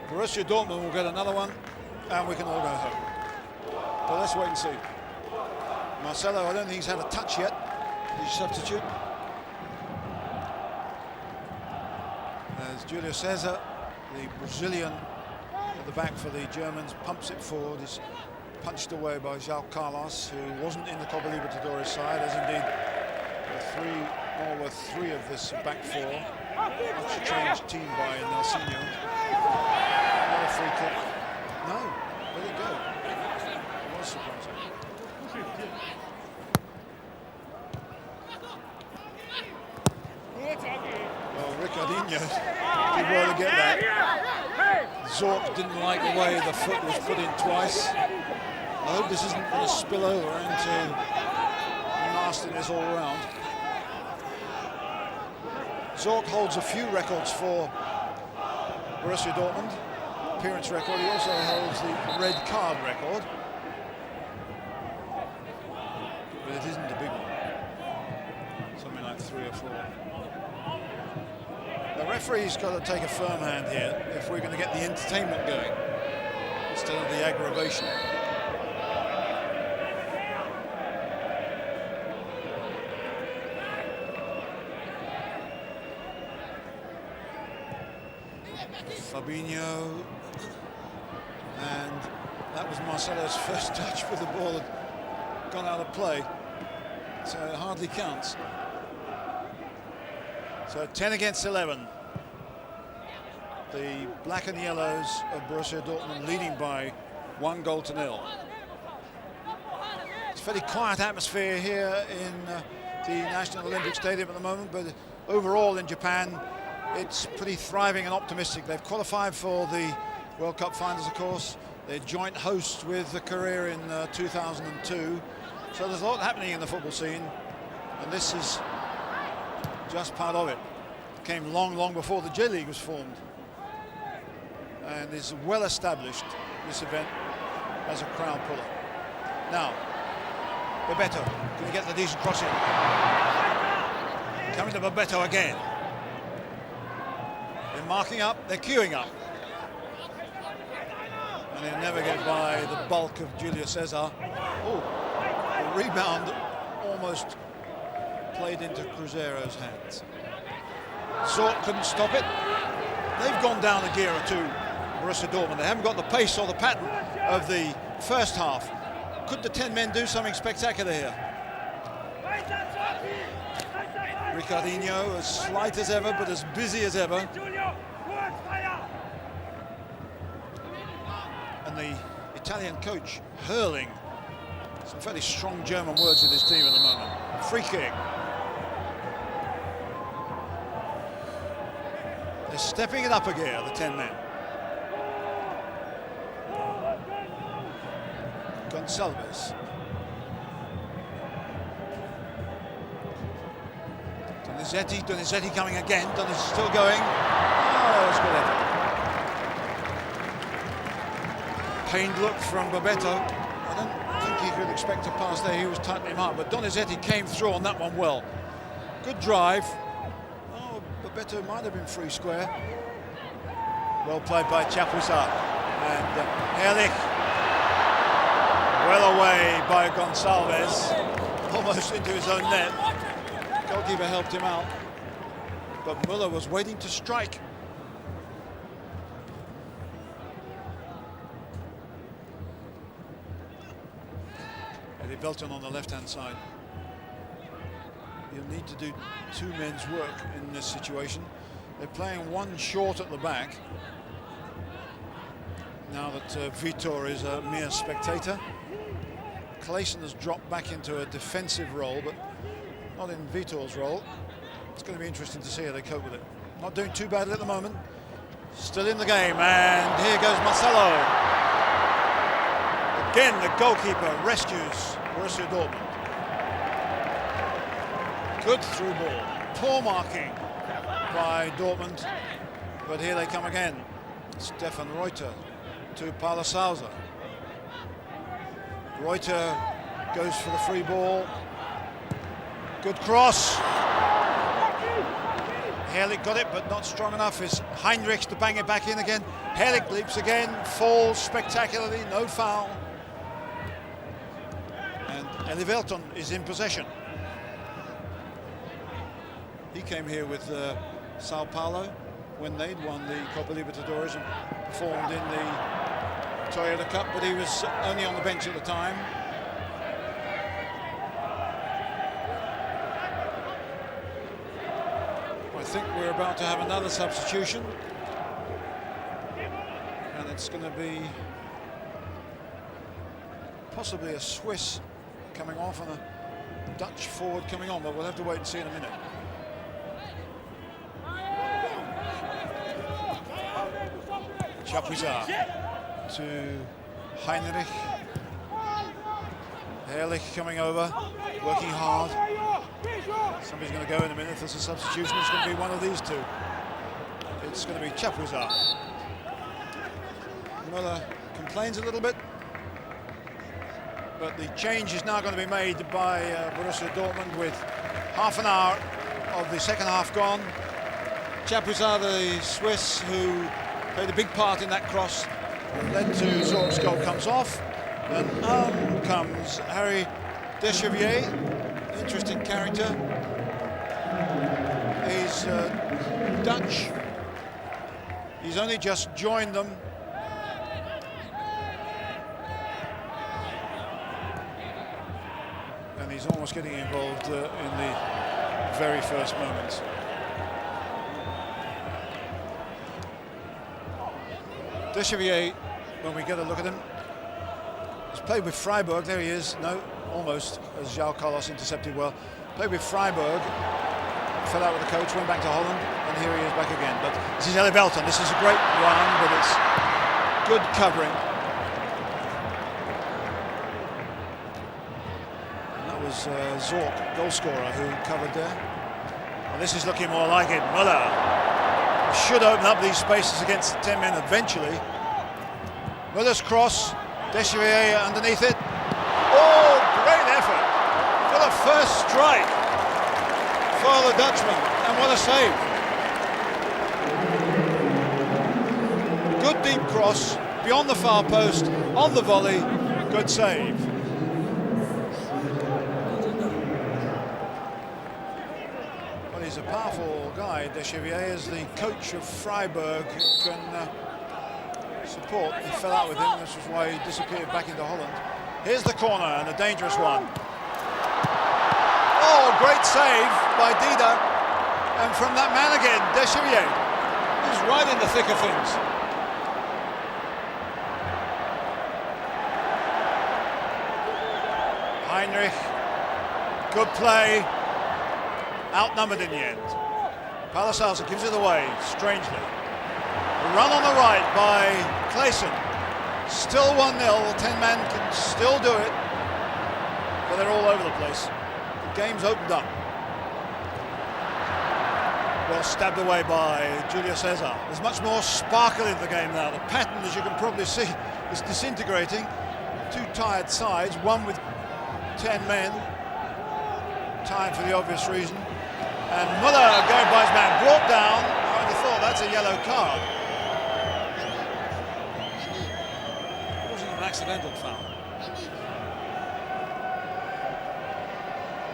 Borussia Dortmund will get another one, and we can all go home. But let's wait and see. Marcelo, I don't think he's had a touch yet. He's substitute. As Julio César, the Brazilian at the back for the Germans, pumps it forward. Is punched away by João Carlos, who wasn't in the Copa Libertadores side, as indeed were three of this back 4. Much changed team by Nelsinho. Another free kick. No, let it go. It was surprising. Well, Ricardinho did well to get that. Zorc didn't like the way the foot was put in twice. I hope this isn't going to spill over into nastiness all around. Zorc holds a few records for Borussia Dortmund. Appearance record. He also holds the red card record. But it isn't a big one. Something like 3 or 4. The referee's got to take a firm hand here if we're going to get the entertainment going instead of the aggravation. Fabinho, and that was Marcelo's first touch with the ball had gone out of play, so it hardly counts. So 10 against 11. The black and yellows of Borussia Dortmund leading by 1 goal to 0. It's a fairly quiet atmosphere here in the National Olympic Stadium at the moment, but overall in Japan it's pretty thriving and optimistic. They've qualified for the World Cup finals, of course. They're joint hosts with the Korea in 2002. So there's a lot happening in the football scene, and this is just part of it. It came long, long before the J-League was formed, and is well established, this event, as a crowd puller. Now, Bebeto, can he get the decent cross in? Coming to Bebeto again. They're marking up, they're queuing up. And they'll never get by the bulk of Julio César. Oh, the rebound almost played into Cruzeiro's hands. Zorc couldn't stop it. They've gone down a gear or two, Borussia Dortmund. They haven't got the pace or the pattern of the first half. Could the 10 men do something spectacular here? Ricardinho, as slight as ever, but as busy as ever. And the Italian coach hurling some fairly strong German words at his team at the moment. Free kick. They're stepping it up a gear, the 10 men. Gonçalves. Donizetti coming again. Donizetti still going. Oh, that was good effort. pained look from Bebeto. I don't think he could expect a pass there. He was tightening him up, but Donizetti came through on that one well. Good drive. Oh, Bebeto might have been free square. Well played by Chapuisat. And Ehrlich, well away by Gonçalves, almost into his own net. Goalkeeper helped him out, but Muller was waiting to strike. Eddie Belton on the left-hand side. You'll need to do two men's work in this situation. They're playing one short at the back, now that Vitor is a mere spectator. Clayson has dropped back into a defensive role, but not in Vitor's role. It's going to be interesting to see how they cope with it. Not doing too badly at the moment. Still in the game, and here goes Marcelo. Again, the goalkeeper rescues Borussia Dortmund. Good through ball. Poor marking by Dortmund, but here they come again. Stefan Reuter to Paulo Sousa. Reuter goes for the free ball. Good cross. Herrlich got it, but not strong enough. It's Heinrich to bang it back in again. Herrlich leaps again, falls spectacularly, no foul. And Eddie Belton is in possession. He came here with Sao Paulo when they'd won the Copa Libertadores and performed in the Toyota Cup, but he was only on the bench at the time. I think we're about to have another substitution, and it's going to be possibly a Swiss coming off and a Dutch forward coming on, but we'll have to wait and see in a minute. Chapuisat to Heinrich. Herrlich coming over, working hard. Somebody's going to go in a minute. If there's a substitution, it's going to be one of these two. It's going to be Chapuisat. Muller complains a little bit, but the change is now going to be made by Borussia Dortmund with half an hour of the second half gone. Chapuisat, the Swiss, who played a big part in that cross, led to Zorc's goal, comes off, and on comes Harry Dechevier. Interesting character. He's Dutch. He's only just joined them. And he's almost getting involved in the very first moments. Dechevier, when we get a look at him, he's played with Freiburg. There he is. No, almost, as João Carlos intercepted well. Played with Freiburg, fell out with the coach, went back to Holland, and here he is back again. But this is Eddie Belton. This is a great run, but it's good covering. And that was Zorc, goal scorer, who covered there. And this is looking more like it. Muller should open up these spaces against 10 men eventually. Muller's cross, Dechevier underneath it. Oh, great effort for the first strike for the Dutchman, and what a save. Good deep cross, beyond the far post, on the volley, good save. Well, he's a powerful guy, Dechevier, as the coach of Freiburg can support. He fell out with him, this was why he disappeared back into Holland. Here's the corner, and a dangerous one. Oh, great save by Dida. And from that man again, Dechevier. He's right in the thick of things. Heinrich, good play. Outnumbered in the end. Paulo Sousa gives it away, strangely. A run on the right by Clayson. Still 1-0, 10-man can still do it, but they're all over the place. The game's opened up. Well, stabbed away by Julio Cesar. There's much more sparkle in the game now. The pattern, as you can probably see, is disintegrating. Two tired sides, one with 10 men, tired for the obvious reason. And Müller going by his man, brought down. I would have thought that's a yellow card. It wasn't an accidental foul.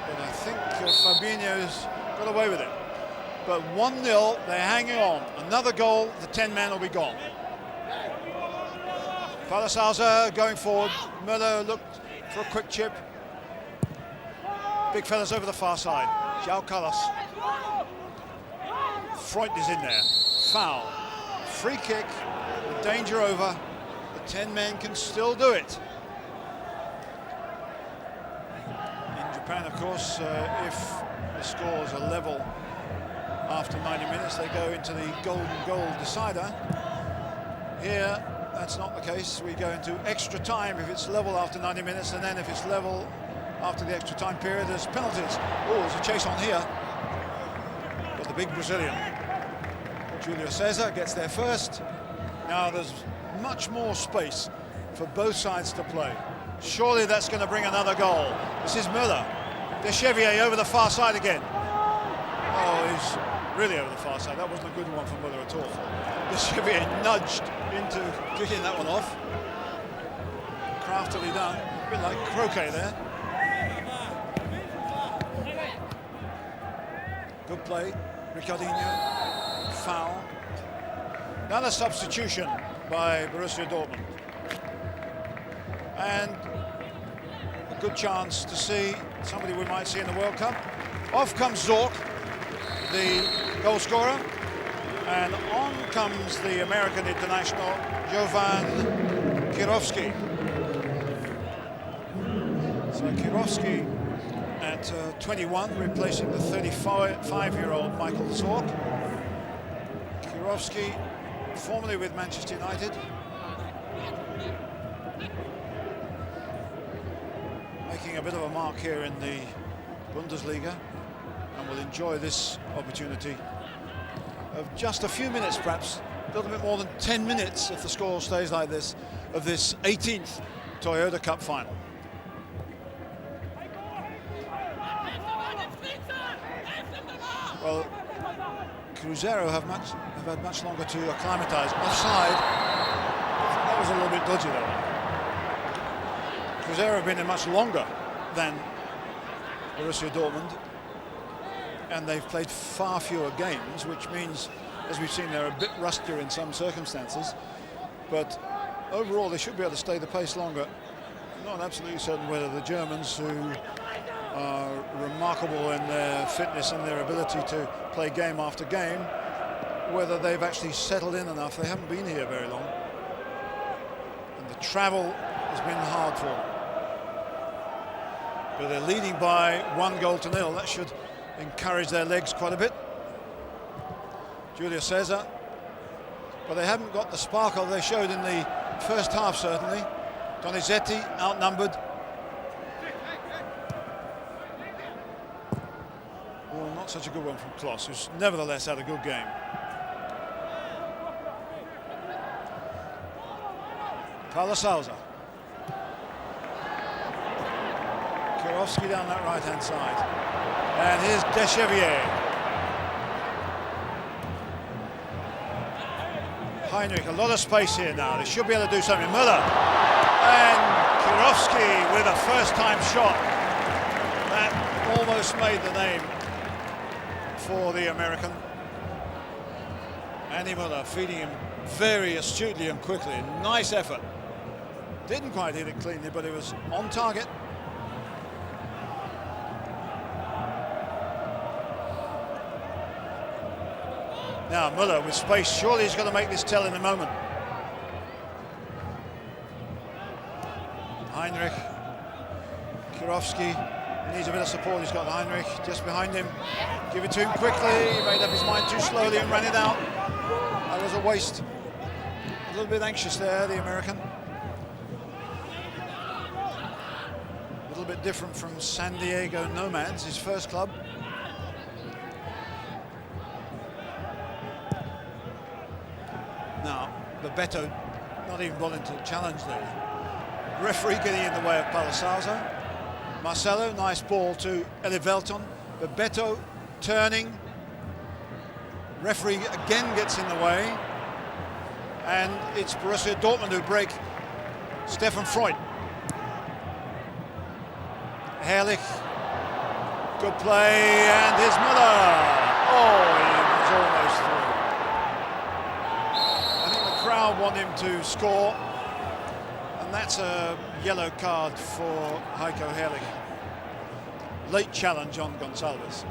But I think Fabinho's got away with it. But 1-0, they're hanging on. Another goal, the 10 men will be gone. Pala going forward. Müller looked for a quick chip. Big fellas over the far side. João Carlos. Freund is in there. Foul. Free kick. The danger over. The 10 men can still do it. In Japan, of course, if the scores are level after 90 minutes, they go into the golden goal decider. Here, that's not the case. We go into extra time if it's level after 90 minutes, and then if it's level after the extra time period, there's penalties. Oh, there's a chase on here. But the big Brazilian, Julio Cesar, gets there first. Now there's much more space for both sides to play. Surely that's going to bring another goal. This is Müller. Deschevrier over the far side again. Oh, he's really over the far side. That wasn't a good one for Müller at all. Deschevrier nudged into kicking that one off. Craftily done. A bit like croquet there. Good play. Ricardinho. Foul. Another substitution by Borussia Dortmund. And a good chance to see somebody we might see in the World Cup. Off comes Zorc, the goal scorer, and on comes the American international, Jovan Kirovski. So Kirovski at 21, replacing the 35-year-old Michael Zorc. Kirovski, formerly with Manchester United. Making a bit of a mark here in the Bundesliga, and will enjoy this opportunity of just a few minutes, perhaps a little bit more than 10 minutes if the score stays like this, of this 18th Toyota Cup final. Well, Cruzeiro have had much longer to acclimatise. Offside, that was a little bit dodgy though. Cruzeiro have been in much longer than Borussia Dortmund, and they've played far fewer games, which means, as we've seen, they're a bit rustier in some circumstances, but overall they should be able to stay the pace longer. I'm not absolutely certain whether the Germans, who are remarkable in their fitness and their ability to play game after game, whether they've actually settled in enough. They haven't been here very long, and the travel has been hard for them. But they're leading by 1-0. That should encourage their legs quite a bit. Julio Cesar, but they haven't got the sparkle they showed in the first half, certainly. Donizetti outnumbered. Well, not such a good one from Kloss, who's nevertheless had a good game. Pala. Kirovski down that right-hand side. And here's Deschevrier. Heinrich, a lot of space here now. They should be able to do something. Müller. And Kirovski with a first-time shot. That almost made the name for the American. Andy Müller feeding him very astutely and quickly. Nice effort. Didn't quite hit it cleanly, but it was on target. Now Müller with space, surely he's going to make this tell in a moment. Heinrich, Kirovski needs a bit of support. He's got Heinrich just behind him. Give it to him quickly. He made up his mind too slowly and ran it out. That was a waste. A little bit anxious there, the American. A little bit different from San Diego Nomads, his first club. Bebeto not even bothering to challenge there. Referee getting in the way of Pala. Marcelo, nice ball to Elivelton. Bebeto turning. Referee again gets in the way. And it's Borussia Dortmund who break. Stefan Freud. Herrlich. Good play, and his Müller. Oh, he was almost through. I think the crowd want him to score. And that's a yellow card for Heiko Herrlich. Late challenge on Gonçalves.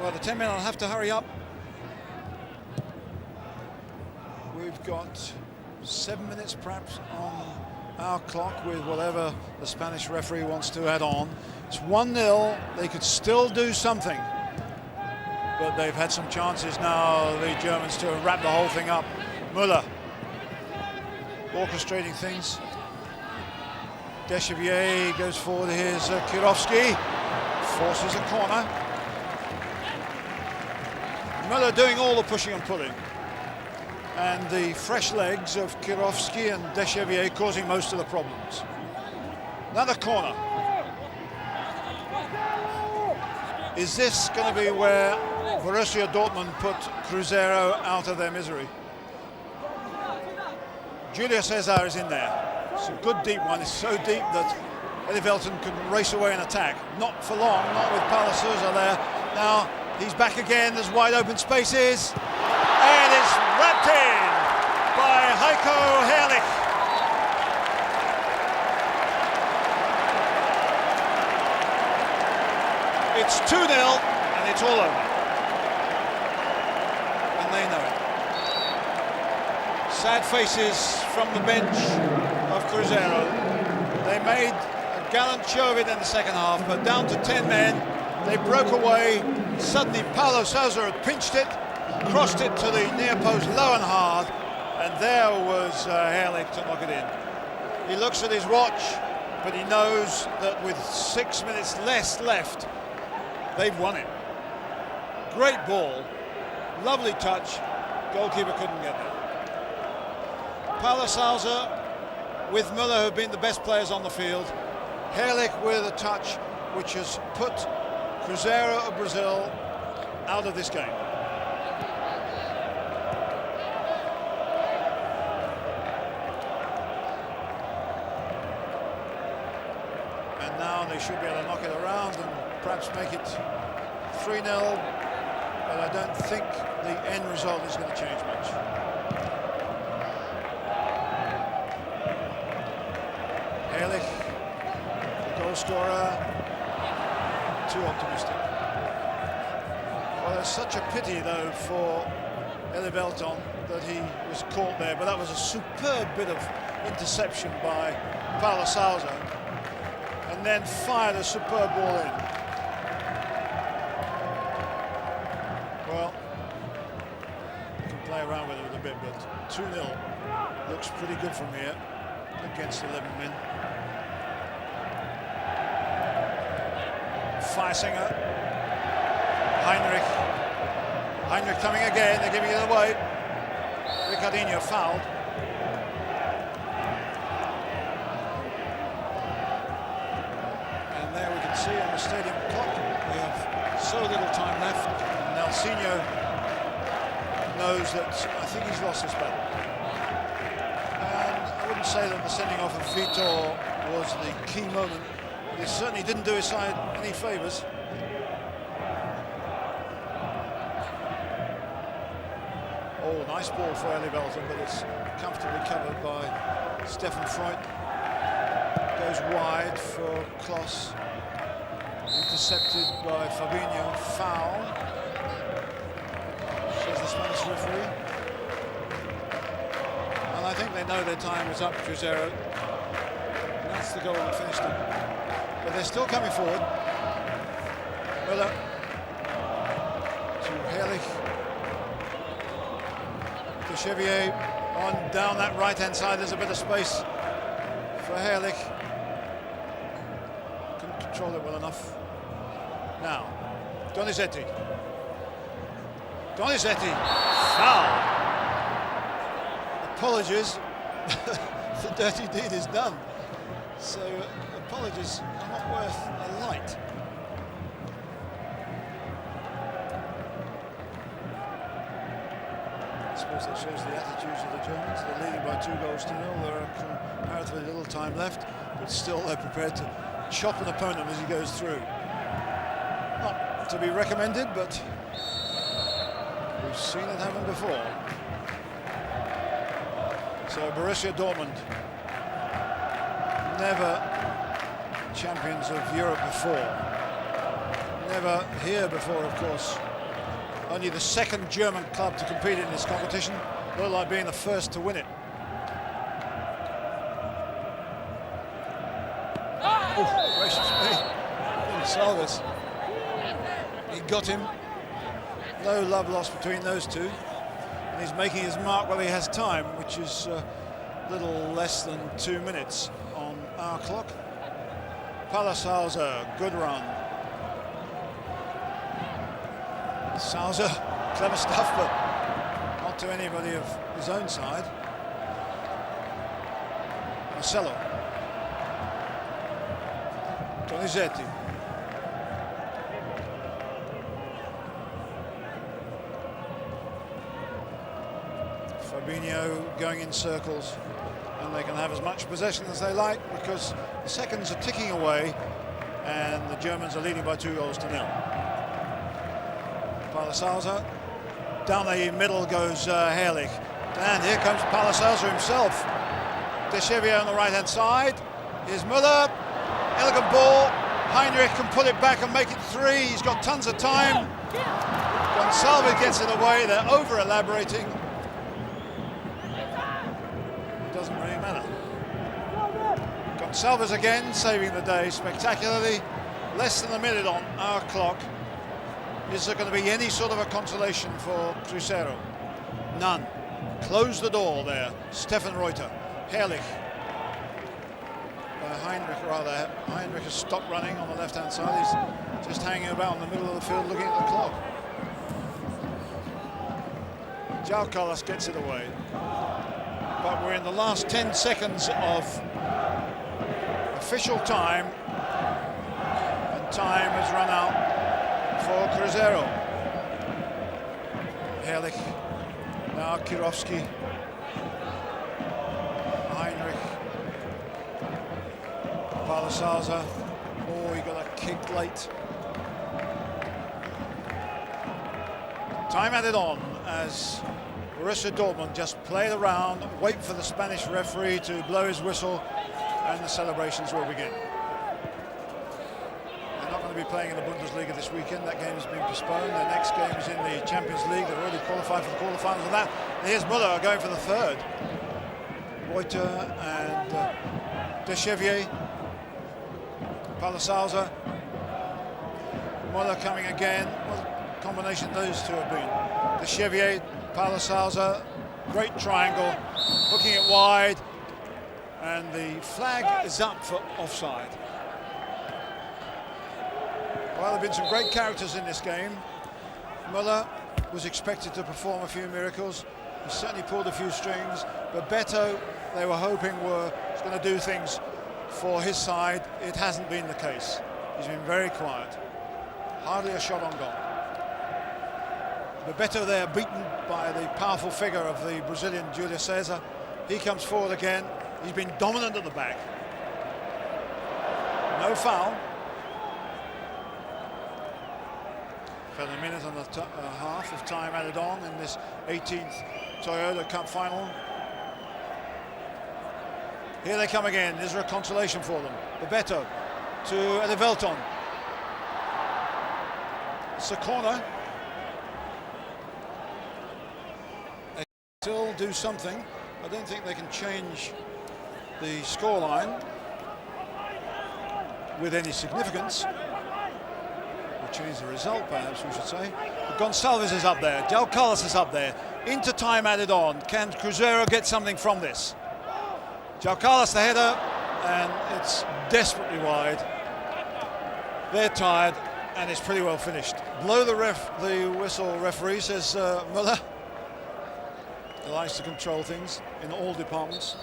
Well, the 10 men will have to hurry up. We've got 7 minutes perhaps on our clock with whatever the Spanish referee wants to add on. It's 1-0, they could still do something. But they've had some chances now, the Germans, to wrap the whole thing up. Müller orchestrating things. Dechevier goes forward, here's Kirovski, forces a corner. Müller doing all the pushing and pulling. And the fresh legs of Kirovski and Dechevier causing most of the problems. Another corner. Is this going to be where Borussia Dortmund put Cruzeiro out of their misery? Julio Cesar is in there. It's a good deep one. It's so deep that Elivelton can race away and attack. Not for long, not with Pala there. Now he's back again, there's wide open spaces. And it's wrapped in by Heiko Herrlich. It's 2-0 and it's all over. And they know it. Sad faces from the bench of Cruzeiro. They made a gallant show of it in the second half, but down to 10 men, they broke away. Suddenly Paulo Sousa had pinched it, crossed it to the near post low and hard, and there was Herrlich to knock it in. He looks at his watch, but he knows that with 6 minutes less left, they've won it. Great ball, lovely touch, goalkeeper couldn't get there. Paulo Sousa with Müller, who have been the best players on the field. Herrlich with a touch which has put Cruzeiro of Brazil out of this game. And now they should be able to knock it around and perhaps make it 3-0, but I don't think the end result is going to change much. Herrlich, the goal scorer, too optimistic. Well, there's such a pity though for Elivelton that he was caught there, but that was a superb bit of interception by Paulo Sousa, and then fired a superb ball in. Well, you can play around with it a bit, but 2-0 looks pretty good from here against 11 men. Feisinger, Heinrich coming again, they're giving it away. Ricardinho fouled. And there we can see on the stadium clock, we have so little time left. Nelsinho knows that I think he's lost this battle. And I wouldn't say that the sending off of Vitor was the key moment. It certainly didn't do his side any favours. Oh, nice ball for Elivelton, but it's comfortably covered by Stefan Freud. Goes wide for Kloss. Intercepted by Fabinho. Foul, says the Spanish referee. And I think they know their time is up, Cruzeiro. And that's the goal that finished them. But they're still coming forward. Müller to Herrlich. To Chevier on down that right-hand side. There's a bit of space for Herrlich. control it well enough. Now, Donizetti. Donizetti, foul. Apologies, the dirty deed is done. So apologies are not worth a light. I suppose that shows the attitudes of the Germans. They're leading by 2-0. There are comparatively little time left, but still they're prepared to chop an opponent as he goes through. Not to be recommended, but we've seen it happen before. So Borussia Dortmund, never champions of Europe before. Never here before, of course. Only the second German club to compete in this competition, though like being the first to win it. Oh, gracious me. Gonçalves. He got him. No love lost between those two. And he's making his mark while he has time, which is a little less than 2 minutes on our clock. Pela, good run. Sousa, clever stuff, but not to anybody of his own side. Marcelo. Donizetti. Fabinho going in circles, and they can have as much possession as they like because the seconds are ticking away and the Germans are leading by 2-0. Pala, down the middle goes Herrlich, and here comes Pala himself. De Chevier on the right hand side. Here's Müller, elegant ball. Heinrich can put it back and make it 3. He's got tons of time. Gonçalves gets it away. They're over elaborating. It doesn't really matter. Gonçalves again saving the day spectacularly. Less than a minute on our clock. Is there going to be any sort of a consolation for Cruzeiro? None. Close the door there. Stefan Reuter. Herrlich. Heinrich rather. Heinrich has stopped running on the left-hand side. He's just hanging about in the middle of the field looking at the clock. João Carlos gets it away. But we're in the last 10 seconds of official time. And time has run out for Cruzeiro. Herrlich, now Kirovski, Heinrich, Pala. Oh, he got a kick late. Time added on as Borussia Dortmund just play it around, wait for the Spanish referee to blow his whistle, and the celebrations will begin. Be playing in the Bundesliga this weekend. That game has been postponed. The next game is in the Champions League. They've already qualified for the quarterfinals of that. And here's Müller going for the third. Reuter and De Chevier. Pala. Müller coming again. What a combination those two have been. De Chevier, Pala. Great triangle. Hooking it wide. And the flag is up for offside. Well, there have been some great characters in this game. Müller was expected to perform a few miracles. He certainly pulled a few strings. But Beto, they were hoping was going to do things for his side. It hasn't been the case. He's been very quiet. Hardly a shot on goal. But Beto there beaten by the powerful figure of the Brazilian Júlio César. He comes forward again. He's been dominant at the back. No foul. For a minute and a half of time added on in this 18th Toyota Cup final. Here they come again. Is there a consolation for them? Bebeto to Elivelton. It's a corner. They still do something. I don't think they can change the scoreline with any significance. Change the result, perhaps we should say. But Gonçalves is up there. João Carlos is up there. Into time added on. Can Cruzeiro get something from this? João Carlos the header, and it's desperately wide. they're tired, and it's pretty well finished. Blow the whistle, referee, says Muller. He likes to control things in all departments.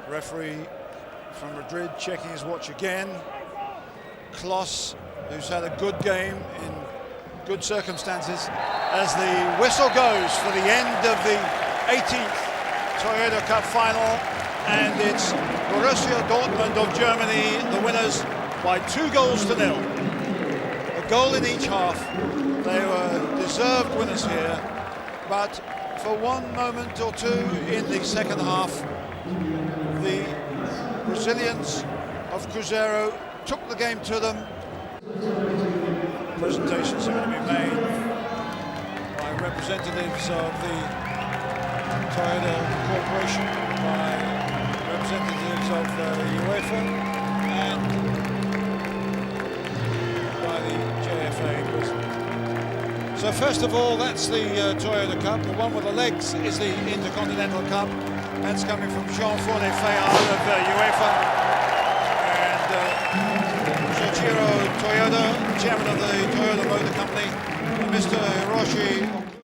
Referee from Madrid checking his watch again. Kloss, who's had a good game in good circumstances, as the whistle goes for the end of the 18th Toyota Cup final, and it's Borussia Dortmund of Germany, the winners by 2-0. A goal in each half. They were deserved winners here, but for one moment or two in the second half, the Brazilians of Cruzeiro took the game to them. Presentations are going to be made by representatives of the Toyota Corporation, by representatives of the UEFA, and by the JFA. So first of all, that's the Toyota Cup. The one with the legs is the Intercontinental Cup. That's coming from Jean-Faudet Fayard of UEFA, and Soichiro Toyoda, chairman of the Toyota Motor Company, and Mr. Hiroshi